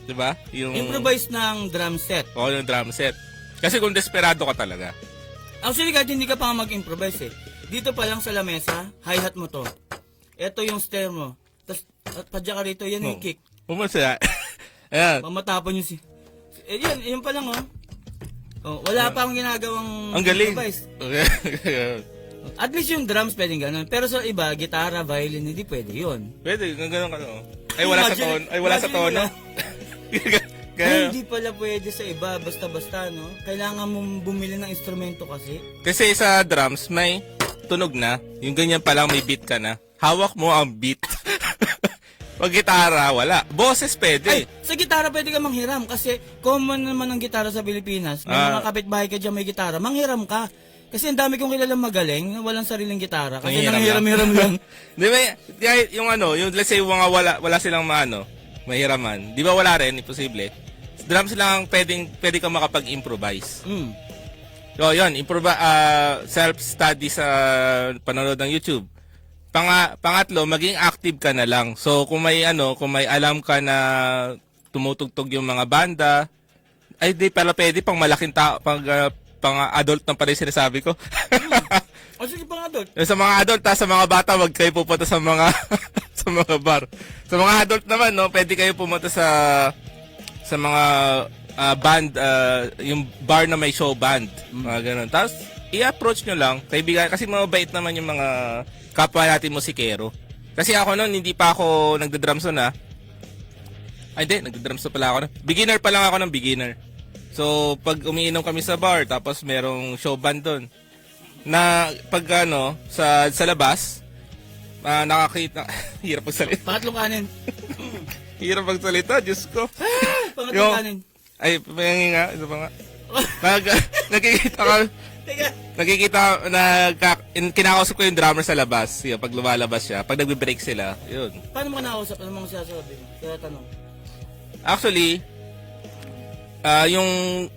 Diba? Improvise ng drum set. Oo, yung drum set. Kasi kung desperado ka talaga. Actually, kahit hindi ka pa mag-improvise eh. Dito pa lang sa lamesa, hi-hat mo to. Ito yung snare mo. Tapos, at padya ka rito, yan yung kick. Pumasaya. Ayan. Mamatapon yung yun pa lang wala pa akong ginagawang Ang galing. improvise. Okay. At least yung drums pwedeng ganun. Pero sa iba, gitara, violin, hindi pwede yun. Pwede, ganun ka no. Ay, wala sa tono. Ay, wala sa tono. Ay, hindi pala pwede sa iba, basta-basta, no? Kailangan mong bumili ng instrumento kasi. Kasi sa drums, may tunog na. Yung ganyan pa lang, may beat ka na. Hawak mo ang beat. Pag gitara, wala. Boses pwede. Ay, sa gitara pwede ka manghiram kasi common naman ang gitara sa Pilipinas. May mga kapitbahay ka dyan may gitara, manghiram ka. Kasi ang dami kong kilalang magaling na walang sariling gitara. Kasi nanghiram-hiram lang. Di ba, yung let's say, wala silang mahiraman. Di ba wala rin, imposible. Drums lang pwede kang makapag-improvise. So, yun, self-study sa panonood ng YouTube. Pangatlo, maging active ka na lang. So, kung may alam ka na tumutugtog yung mga banda, ay di pala pwede pang malaking tao, pang adult na pala yung sinasabi ko. O sige, pang adult. Sa mga adult, sa mga bata, wag kayo pupunta sa mga sa mga bar. Sa mga adult naman, no, pwede kayo pumunta sa mga band, yung bar na may show band, mga ganun. Tapos, i-approach nyo lang, kaibigan, kasi mabait naman yung mga kapwa natin musikero. Kasi ako noon, hindi pa ako nagda-drums na. Ay, hindi, nagda-drums na pala ako. Beginner pa lang ako ng beginner. So, pag umiinom kami sa bar, tapos merong show band doon, na pag sa labas, nakakita, hirap magsalita. Pangatlong kanin. Hirap magsalita, Diyos ko. Pangatlong kanin. Ay, pahingi nga, ito pa nga. Nakikita ka, kinakausap ko yung drummer sa labas. Yun, pag lumalabas siya, pag nagbe-break sila, yun. Paano mo nakausap? Ano mga sinasabi mo? Kaya tanong. Actually, yung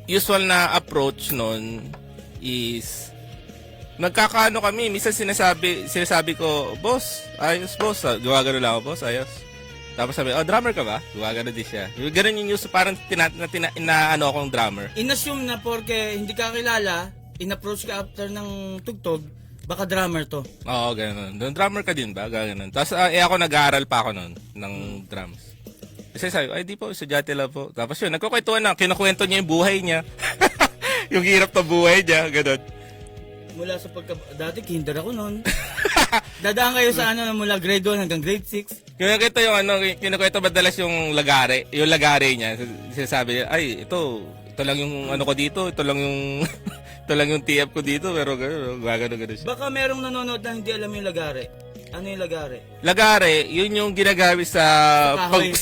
usual na approach nun is, nagkakaano kami, minsan sinasabi ko, boss, ayos boss, gawa gano'n lang ako, boss, ayos. Tapos sabi, drummer ka ba? Gawa gano'n din siya. Ganun yung usual, parang inaano akong drummer. In-assume na porque hindi ka kilala, in-approach ka after ng tugtog, baka drummer to. Oo, gano'n. Drummer ka din ba? Gano'n. Tapos ako nag-aaral pa ako nun ng drums. Kasi sabi, ay di po, estudyante lang po. Tapos yun, nagkukwentuhan na, kinukwento niya yung buhay niya. Yung hirap na buhay niya, gano'n. Mula sa dati kinder ako noon. Dadaan kayo sa mula grade 1 hanggang grade 6. Kinukwento kinukwento madalas yung lagare niya. Sinasabi niya, ay, ito lang yung ko dito, ito lang yung TF ko dito, pero gano'n siya. Baka merong nanonood na hindi alam yung lagare. Ano yung lagare? Lagare, yun yung ginagamit sa kahoy.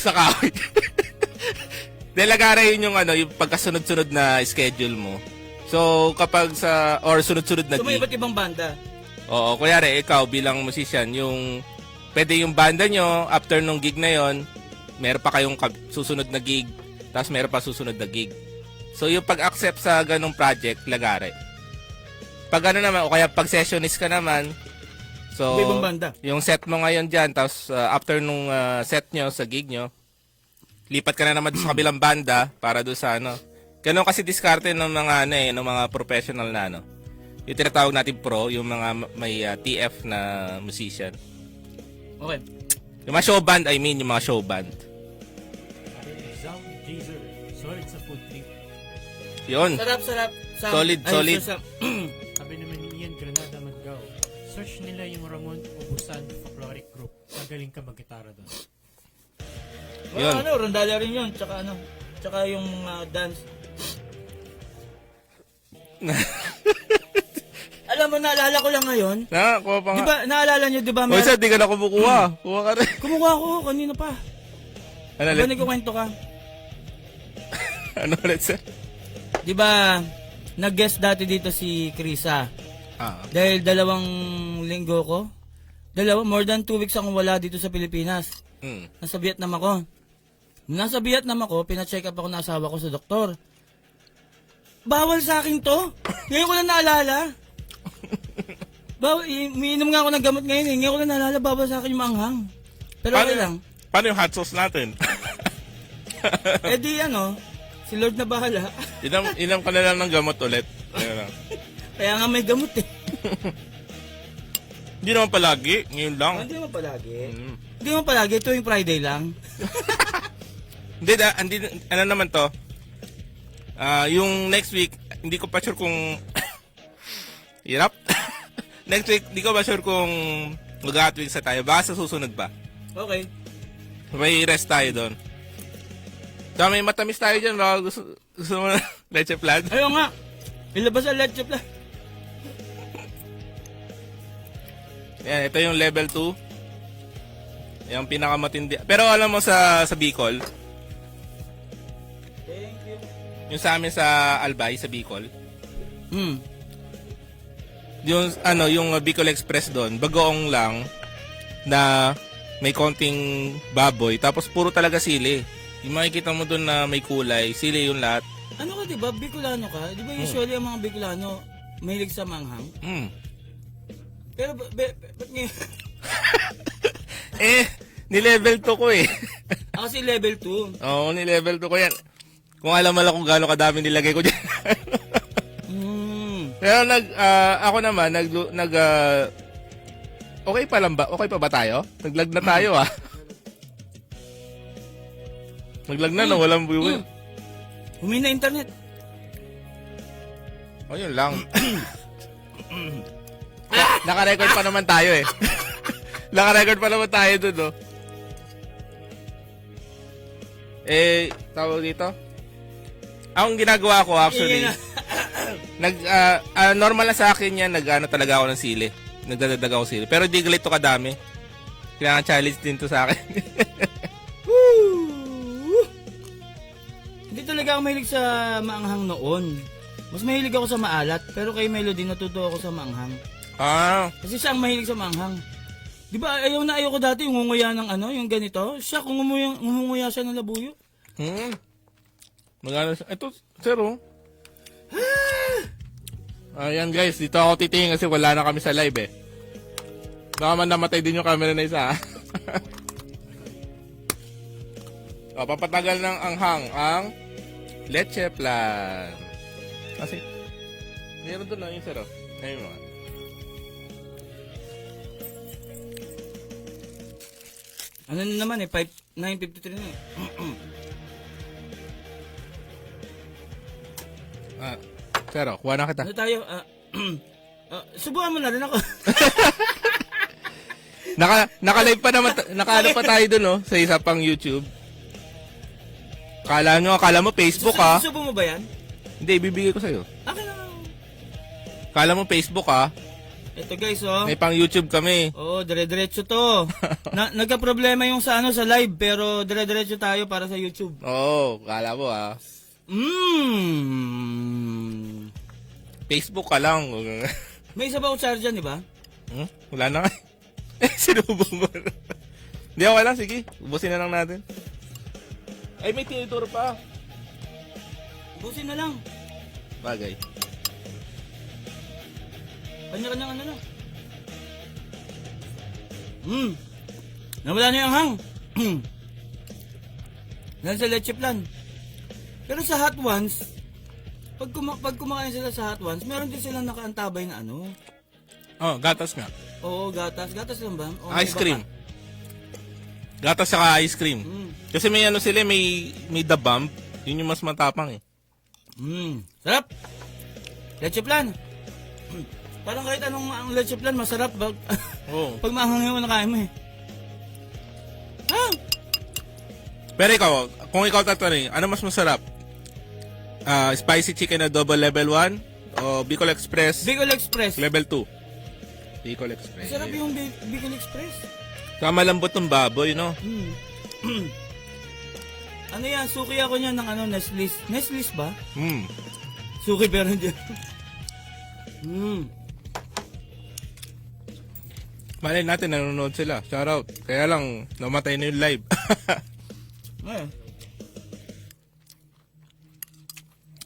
Dahil lagare yun yung yung pagkasunod-sunod na schedule mo. So, kapag sunod-sunod na So, may gig. iba't ibang banda. Oo, kunyari, ikaw bilang musician, pwede yung banda nyo, after nung gig na yon, meron pa kayong susunod na gig, tapos meron pa susunod na gig. So, yung pag-accept sa ganong project, lagare. Pag naman, o kaya pag sessionist ka naman, so, Ibang banda. yung set mo ngayon dyan, tapos after nung set nyo, sa gig nyo, lipat ka na naman sa kabilang banda para doon sa Ganun kasi diskarte ng mga ng mga professional na yung tinatawag natin pro, yung mga may TF na musician. Okay. Yung mga show band, yung mga show band. Jazer. Sorry, it's a food trip. Yun. Sarap. Solid, solid. Sabi naman ni Ian Granada Madgaw, search nila yung Ramon Ubusan Folkloric Group. Magaling ka mag-gitara doon. Yun. Rondalla rin yun. Tsaka yung dance. Alam mo, naalala ko lang ngayon. Kuha pa nga. Di ba, naalala nyo, di ba, O isa, di ka na kumukuha. Kuha ka rin. Kumuha ko, kanina pa. Ano Diba ulit? nagkukwento ka? Ano ulit, sir? Di ba, nag-guest dati dito si Krisa. Ah. Dahil 2 linggo ko. More than 2 weeks akong wala dito sa Pilipinas. Hmm. Nasa Vietnam ako. Nasa Vietnam ako, pina-check up ako ng asawa ko sa doktor. Bawal sa akin to. Ngayon ko lang naalala. Bawal, umiinom nga ako ng gamot ngayon eh. Ngayon ko lang naalala, bawal sa akin yung manghang. Pero okay lang. Paano yung hot sauce natin? Eh di si Lord na bahala. Inam ka na lang ng gamot ulit. Ayun lang. Kaya nga may gamot eh. Hindi naman palagi. Ngayon lang. Hindi mo palagi. Mm. Hindi mo palagi, ito yung Friday lang. Hindi, ano naman to? Yung next week, hindi ko pa sure kung... Hirap? Next week, hindi ko pa sure kung mag-hot weeks na tayo. Baka sa susunod pa. Okay. May rest tayo doon. So, may matamis tayo dyan. Baka gusto mo na leche flan? Ayaw nga. Ilabas ang leche plan. Yan, ito yung level 2. Yung pinakamatindi. Pero alam mo sa Bicol, Thank you. yung sa amin sa Albay, sa Bicol, yung Bicol Express doon, bagoong lang na may konting baboy, tapos puro talaga sili. Yung makikita mo doon na may kulay, sili yung lahat. Ano ka, diba? Bicolano ka? Diba usually ang mga Bicolano mahilig sa manghang? Mm. Pero ba't ngayon? Ni-level 2 ko eh. Kasi level 2. Oo, ni-level 2 ko yan. Kung alam mo lang kung gaano kadami nilagay ko dyan. Pero ako naman, okay pa lang ba? Okay pa ba tayo? Naglag na tayo ah. Naglag na, no? Walang buwan. Humina internet. O, yun lang. Naka-record pa naman tayo eh. Naka-record pa naman tayo dun, no? Tawag dito? Ang ginagawa ko actually, normal na sa akin yan, nag-ano talaga ako ng sili. Nagdadadag ako sili. Pero di galito kadami. Kailangan challenge din to sa akin. Hindi talaga ako mahilig sa maanghang noon. Mas mahilig ako sa maalat. Pero kay Melody, natuto ako sa maanghang. Kasi siya ang mahilig sa maanghang. Di ba, ayaw ko dati yung ngunguya ng yung ganito. Siya, kung ngunguya siya ng labuyo. Magano siya. Ito, zero. Ayan guys, dito ako titingin kasi wala na kami sa live eh. Baka man namatay din yung camera na isa. Papatagal ng anghang ang leche flan. Kasi, meron doon na yung zero. Ayun mga. Ano na naman 9:53 na eh. Zero, kuha na kita. Ano tayo? Subukan mo na rin ako. Naka-live pa naman, naka-ano pa tayo doon, no? Sa isa pang YouTube. Akala mo Facebook, ha? Susubo mo ba yan? Hindi, ibibigay ko sa'yo. Akin na. Akala mo Facebook, ha? Ito guys, oh. May pang YouTube kami. Oh, dire-diretso to. Nagka-problema yung sa live, pero dire-diretso tayo para sa YouTube. Oo, akala mo, ha? Facebook ka lang. May isa ba akong charge dyan, di ba? Wala na nga. Sinubong mo. Hindi, okay lang. Sige, ubusin na lang natin. Ay, may tinituro pa. Ubusin na lang. Bagay. Kanya-kanyang ano na. Nawala na yung hang. Nasa leche plan. Pero sa Hot Ones, pag kumakain sila sa Hot Ones, meron din silang nakaantabay na ano. Oh, gatas nga. Oo, gatas. Gatas lang ba? O, Ice may cream. baka? Gatas saka ice cream. Kasi may ano sila, may The Bomb. Yun yung mas matapang eh. Sarap. Leche plan. Parang kahit anong ang leche plan, masarap. Oo. Pag maanghang mo, nakain mo eh. Ah! Pero ikaw, kung ikaw tatanungin, ano mas masarap? Spicy chicken na double level 1 o Bicol Express Bicol Express. level 2? Bicol Express. Masarap yung Bicol Express. Saka malambot ng baboy, no? Ano yan, suki ako niyan ng ano, Nestlis. Nestlis ba? Hmm. Suki pero hindi. Malay natin, nanonood sila. Shoutout. Kaya lang, namatay na yung live. Eh.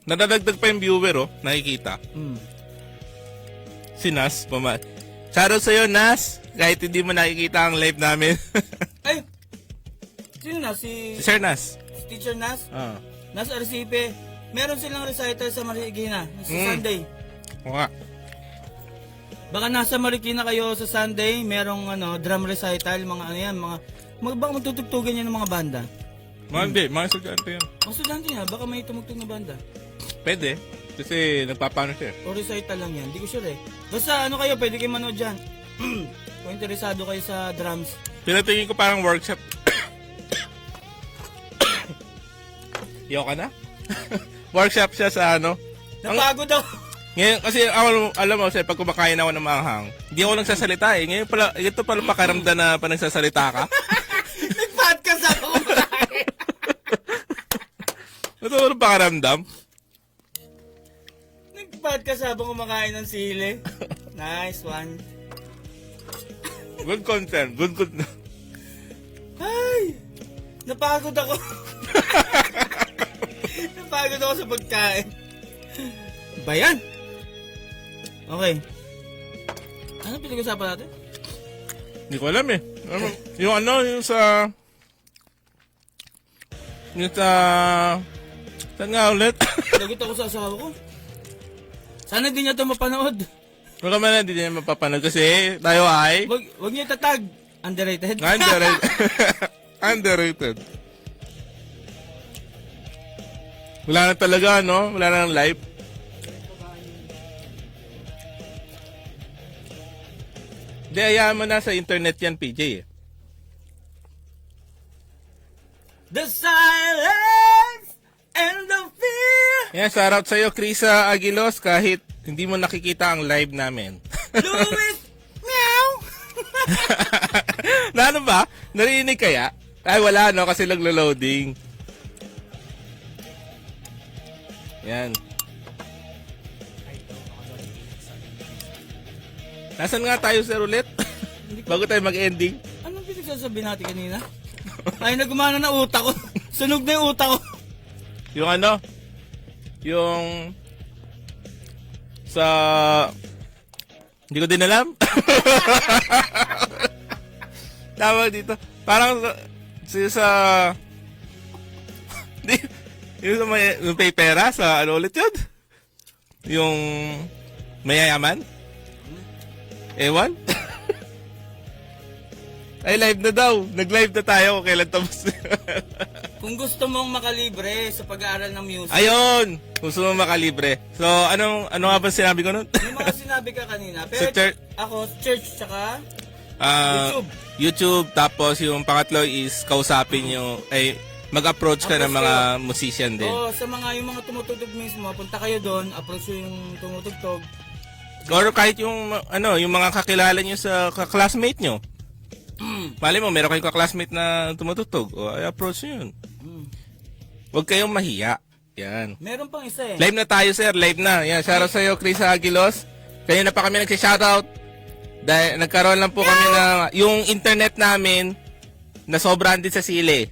Nadadagdag pa yung viewer, oh. Nakikita. Si Nas. Shoutout sa'yo, Nas. Kahit hindi mo nakikita ang live namin. Ay! Sino na? Si Si Sir Nas. Teacher Nas? Ah. Nas Arcipe. Meron silang recital sa Marikina. Sa Sunday. Oo nga. Baka nasa Marikina kayo sa Sunday, merong ano, drum recital, mga ano yan, baka magtutugtugan yan ng mga banda. Mga hindi. Mga estudyante yan. Mga estudyante niya, baka may tumugtog na banda. Pwede. Kasi nagpapano siya. O recital lang yan, hindi ko sure eh. Basta ano kayo, pwede kayo manood dyan. Kung interesado kayo sa drums. Pinatingin ko parang workshop. Iyo ka na? Workshop siya sa ano. Napagod ako. Ngayon, kasi alam mo, pag kumakain ako ng maanghang, hindi ako nagsasalita eh. Ngayon pala, ito pala pakaramdam na pa nagsasalita ka. Nag-podcast ako. Ito pala pakaramdam. Nag-podcast habang kumakain ng sili. Nice one. Good content. Good. Ay! Napagod ako. Napagod ako sa pagkain. Bayan! Okay. Ano pinag-usapan natin? Hindi ko alam eh. Yung ano, yung sa... Saan nga ulit? Lagot ako sa asawa ko. Sana di niya ito mapanood. Baka man hindi niya mapapanood kasi tayo ay... Wag niyo itatag. Underrated. Underrated. Underrated. Wala na talaga, no? Wala na ng live. Hindi, hayaan mo na sa internet yan, PJ. The silence and the fear. Yan, shoutout sa'yo, Krisa Aguilos, kahit hindi mo nakikita ang live namin. Louis! Meow! Na ano ba? Narinig kaya? Ay, wala, no? Kasi naglo-loading. Yan. Nasaan nga tayo, sir, ulit? Bago tayo mag-ending. Anong pinagsasabi natin kanina? Ay, nagumana na utak ko. Sunog na yung utak ko. Yung ano? Yung... Sa... Hindi ko din alam. Tawag dito. Parang sa... Di, yung may pera sa ano ulit yun? Yung mayayaman? Ewan? Ay, live na daw. Nag-live na tayo kung kailan tapos. Kung gusto mong makalibre sa pag-aaral ng music, Ayun! Gusto mo makalibre. So, ano nga ba sinabi ko nun? yung mga sinabi ka kanina. Pero Sa church? ako, church tsaka YouTube. YouTube. Tapos yung pangatlo is kausapin nyo, ay mag-approach ka ng mga musician din. sa yung mga tumutugtog mismo, punta kayo doon, approach yung tumutugtog. Or kahit yung, yung mga kakilala nyo sa classmate nyo. Mali mo, meron kayong kaklasmate na tumutugtog. O, ay approach nyo yun. Huwag kayong mahiya. Yan. Meron pang isa eh. Live na tayo, sir. Live na. Yan, shoutout sa'yo, Chris Aguilos. Kanina pa kami nagsi-shoutout. Dahil nagkaroon lang po kami na yung internet namin na sobrang din sa sili.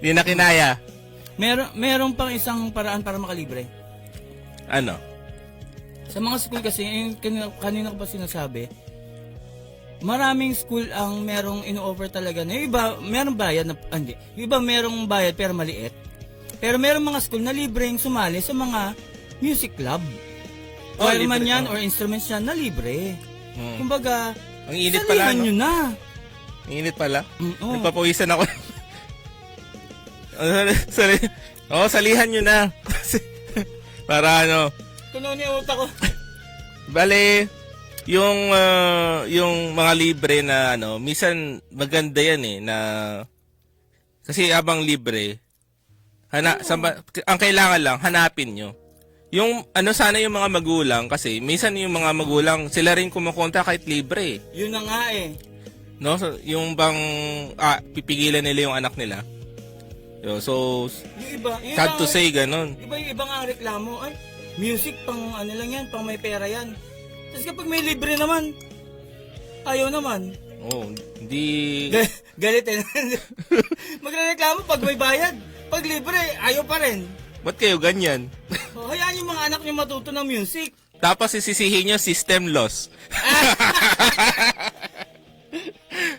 Di na kinaya. Meron pang isang paraan para makalibre. Ano? Sa mga school kasi, kanina ko pa sinasabi, maraming school ang merong ino-offer talaga na yung iba, merong bayad na, hindi. Yung iba merong bayad pero maliit. Pero merong mga school na libreng sumali sa mga music club. Oh, Choir man libre. yan or instruments yan na libre. Kumbaga, Ang init pala, salihan no? nyo na. Ang init pala. Oo. Nagpapawisan ako. Salihan nyo na. Para ano, Tunog yung utak ko. bale, yung mga libre na ano, minsan maganda yan eh, na, kasi habang libre, ang kailangan lang, hanapin nyo. Yung, ano sana yung mga magulang, kasi minsan yung mga magulang, sila rin kumukonta kahit libre eh. Yun na nga eh. No? So, yung bang, pipigilan nila yung anak nila. So, Yung iba, yung sad iba, to say, ganun. yung iba nga ang reklamo, ay, music pang ano lang yan, pang may pera yan. Tapos kapag may libre naman, ayaw naman. Oh, hindi... Galit eh. Magrereklamo pag may bayad. Pag libre, ayaw pa rin. Ba't kayo ganyan? O, hayaan yung mga anak niyo matuto ng music. Tapos isisihin nyo system loss.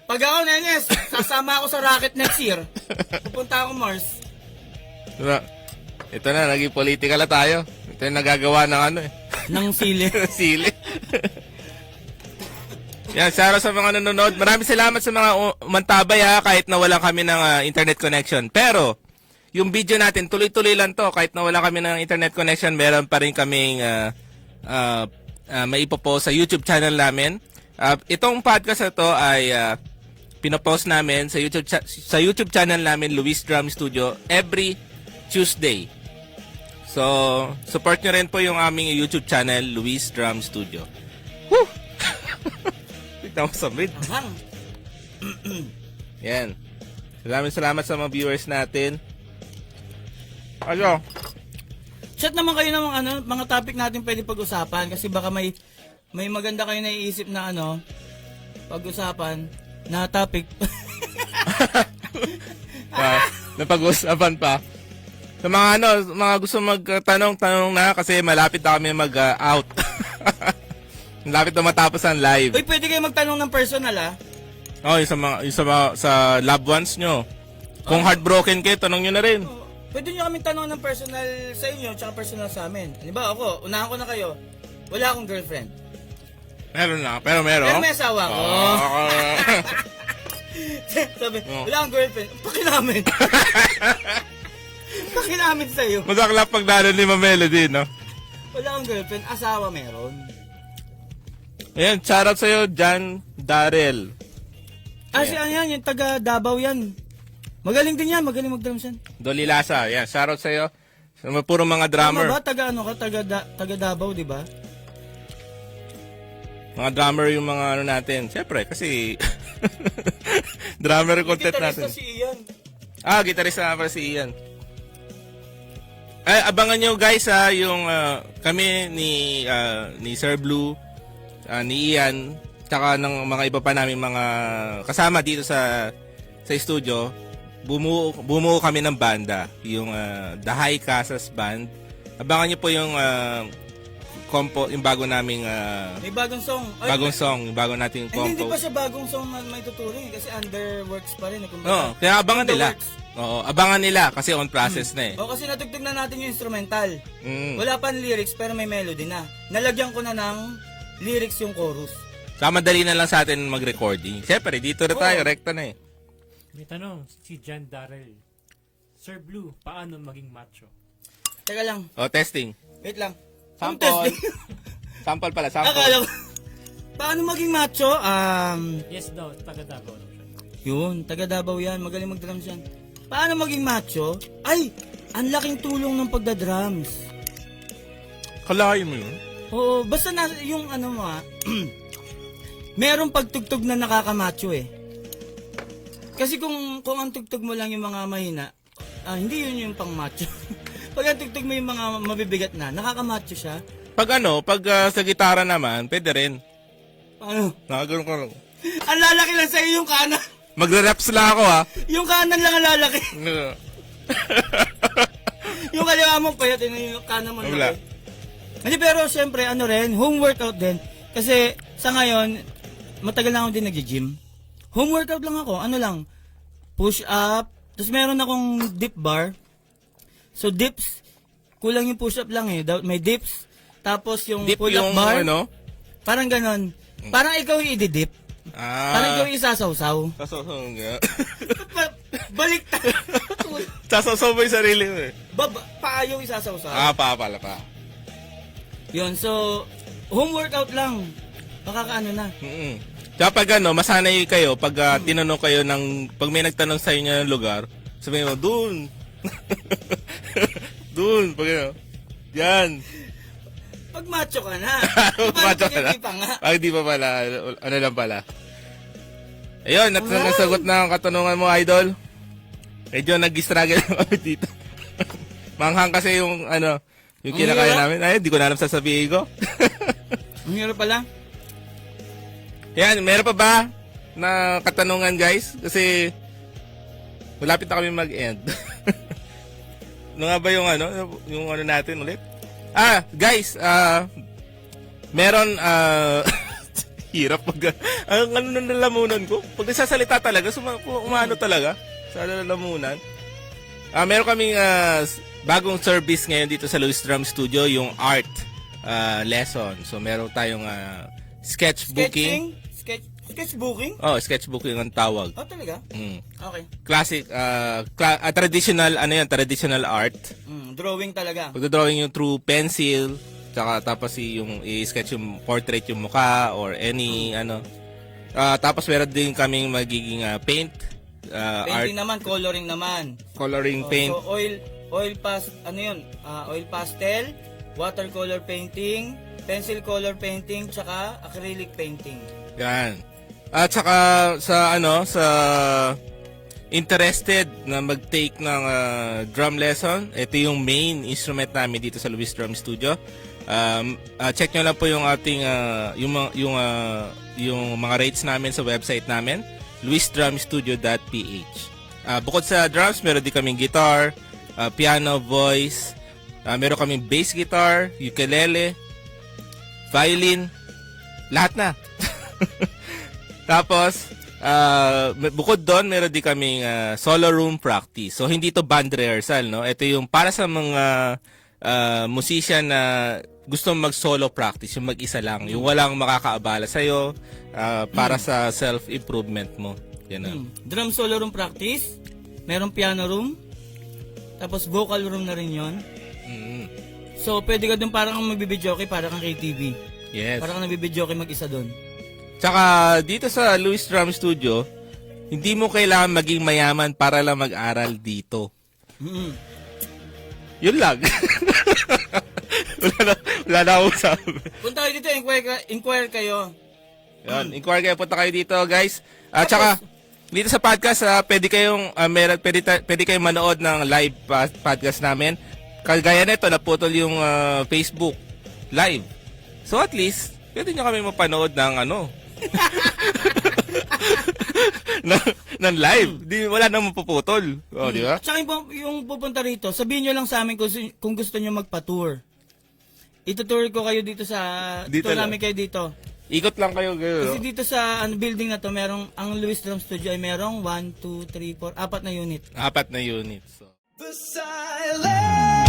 Pag ako, Nenes, sasama ako sa rocket next year. Pupunta ako Mars. Diba? Ito na, naging political na tayo. Ito yung nagagawa ng ano eh. Nang sili. Sili. Yan, shoutout sa mga nanonood. Maraming salamat sa mga umantabay ha, kahit na wala kami ng internet connection. Pero, yung video natin, tuloy-tuloy lang to. Kahit na wala kami ng internet connection, meron pa rin kaming maipopost sa YouTube channel namin. Itong podcast na to ay pinopost namin sa YouTube channel namin, Luis Drum Studio, every Tuesday. So, support nyo rin po yung aming YouTube channel, Luis Drum Studio. Woo! Tignan mo sa mid. Ahang. Yan. Salamat sa mga viewers natin. Ano? Chat naman kayo ng mga topic natin pwede pag-usapan kasi baka may maganda kayo naiisip na pag-usapan na topic. Napag-usapan pa. Sa mga gusto magtanong na kasi malapit na kami mag-out. Malapit na matapos ang live. Uy, pwede kayo magtanong ng personal Oh, sa loved ones nyo. Kung heartbroken kayo, tanong nyo na rin. Pwede nyo kami tanong ng personal sa inyo tsaka personal sa amin. Halimbawa ako, unahan ko na kayo. Wala akong girlfriend. Meron na, pero meron. Pero may asawa ko. Sabi, wala akong girlfriend. Pakinamin. Pakinamin sa'yo. Masaklap pag dalo ni Melody, no? Wala akong girlfriend, asawa meron. Ayan, shoutout sa'yo, John Darrell. Si ano yan, yung taga Davao yan. Magaling din yan, magaling mag-drums yan. Dolly Lasa, ayan, shoutout sa'yo. Puro mga drummer. Tama ba? Taga Davao, di ba? Mga drummer yung mga natin. Siyempre, kasi drummer yung content natin. Gitarista si Ian. Gitarista nga pala si Ian. Abangan nyo guys yung kami ni Sir Blue, ni Ian, tsaka ng mga iba pa namin mga kasama dito sa studio. Bumuo kami ng banda, yung The High Casas Band. Abangan nyo po yung yung bago naming May bagong song. Ay, bagong song, yung bago nating hindi pa compo. siya bagong song na may tuturing kasi under works pa rin. Oo, kaya abangan In the nila. works. Oo, abangan nila kasi on process na eh. O kasi natugtog na natin yung instrumental. Mm. Wala pa lyrics pero may melody na. Nalagyan ko na ng lyrics yung chorus. Sa madali na lang sa atin mag-recording. Siyempre, dito na tayo, rekta na eh. May tanong, si John Darrell. Sir Blue, paano maging macho? Teka lang, O, testing. wait lang. Sample. Ang testing. Sample pala, sample. Akala ko. Paano maging macho? Yes daw, taga Davao daw siya. Yun, taga Davao yan. Magaling mag-drums yan. Paano maging macho? Ay, ang laking tulong ng pagda-drums. Kalahin mo yun. Oo, basta na yung merong pagtugtog na nakakamacho eh. Kasi kung ang tugtog mo lang yung mga mahina, hindi yun yung pang macho. Pag ang tugtog mo yung mga mabibigat na, nakakamacho siya. Pag sa gitara naman, pwede rin. Ano? Nakaganoon ko lang. Ang lalaki lang sa'yo yung kanan. Magre-raps lang ako ha. Yung kanan lang ang lalaki. Yung kaliwa mo payat, yung kanan mo Wala. laki. Hindi, pero syempre, home workout din. Kasi sa ngayon, matagal na ako din nag-gym. Home workout lang ako, push up, tapos meron akong dip bar. So dips, kulang yung push up lang eh. May dips, tapos yung Dip pull up yung bar. ano? Parang ganon. Parang ikaw yung i-dip. Parang ikaw yung isasawsaw. Sasasaw nga. Baliktad. Sasasaw mo yung sarili mo eh. Paa yung isasawsaw. Pala pa. Yun, so, home workout lang. Makakaano na. Kapag masanay kayo, pag tinanong kayo pag may nagtanong sa inyo ng lugar, sabihin mo, dun. Dun, pag yan. Pag macho ka na. Macho ka na? Hindi pa nga. Di pa pala, ano lang pala. Ayun, nasagot na ang katanungan mo, Idol. Medyo nag-struggle kami dito. Manghang kasi yung kinakaya namin. Ay, di ko na alam sasabihin ko. Ang hirap pala. Yan, meron pa ba na katanungan, guys? Kasi malapit na kami mag-end. Ano nga ba yung natin ulit? Guys, meron hirap ang nalalamunan ko. Pag nagsasalita talaga, umano talaga sa nalalamunan. Meron kaming bagong service ngayon dito sa Louis Drum Studio, yung art lesson. So meron tayong sketchbooking. Sketchbooking? Oh, sketchbooking ang tawag. Oh, talaga? Okay. Classic, traditional, traditional art. Drawing talaga. Pagdodrawing yung through pencil, tapos yung i-sketch yung portrait yung mukha or any tapos meron din kaming magiging paint, Painting art, naman, coloring naman. coloring paint. So oil pastel, watercolor painting, pencil color painting, tsaka acrylic painting. Yan. At saka sa interested na mag-take ng drum lesson, ito yung main instrument namin dito sa Louis Drum Studio. Check nyo lang po yung ating yung mga rates namin sa website namin, louisdrumstudio.ph. Bukod sa drums, meron din kaming guitar, piano, voice, meron kaming bass guitar, ukulele, violin, lahat na. Tapos bukod doon, meron din kaming solo room practice. So hindi to band rehearsal, no? Ito yung para sa mga musician na gusto mag-solo practice, yung mag-isa lang, yung walang makakaabala sa'yo, para sa self-improvement mo. Yan. Drum solo room practice, merong piano room, tapos vocal room na rin yon. So, pwede ka dun parang kang magbibidyoke, parang kang KTV. Yes. Parang kang nabibidyoke mag-isa dun. Tsaka dito sa Louis Drum Studio, hindi mo kailangan maging mayaman para lang mag-aral dito. Yun lang. wala na akong sabi. Punta kayo dito, inquire kayo. Yun, inquire kayo, punta kayo dito, guys. Tsaka, dito sa podcast, pwede kayong manood ng live podcast namin. Kagaya nito, naputol yung Facebook live. So at least, pwede nyo kami mapanood ng ng live. Wala nang mapuputol. O, di ba? Tsaka yung pupunta rito, sabihin nyo lang sa amin kung gusto nyo magpa-tour. Itutour ko kayo dito Dito tour lang. namin kayo dito. Ikot lang kayo. Kasi dito sa building na to, ang Louis Drum Studio ay merong 1, 2, 3, 4, 4 na unit. 4 na units. So. The silence.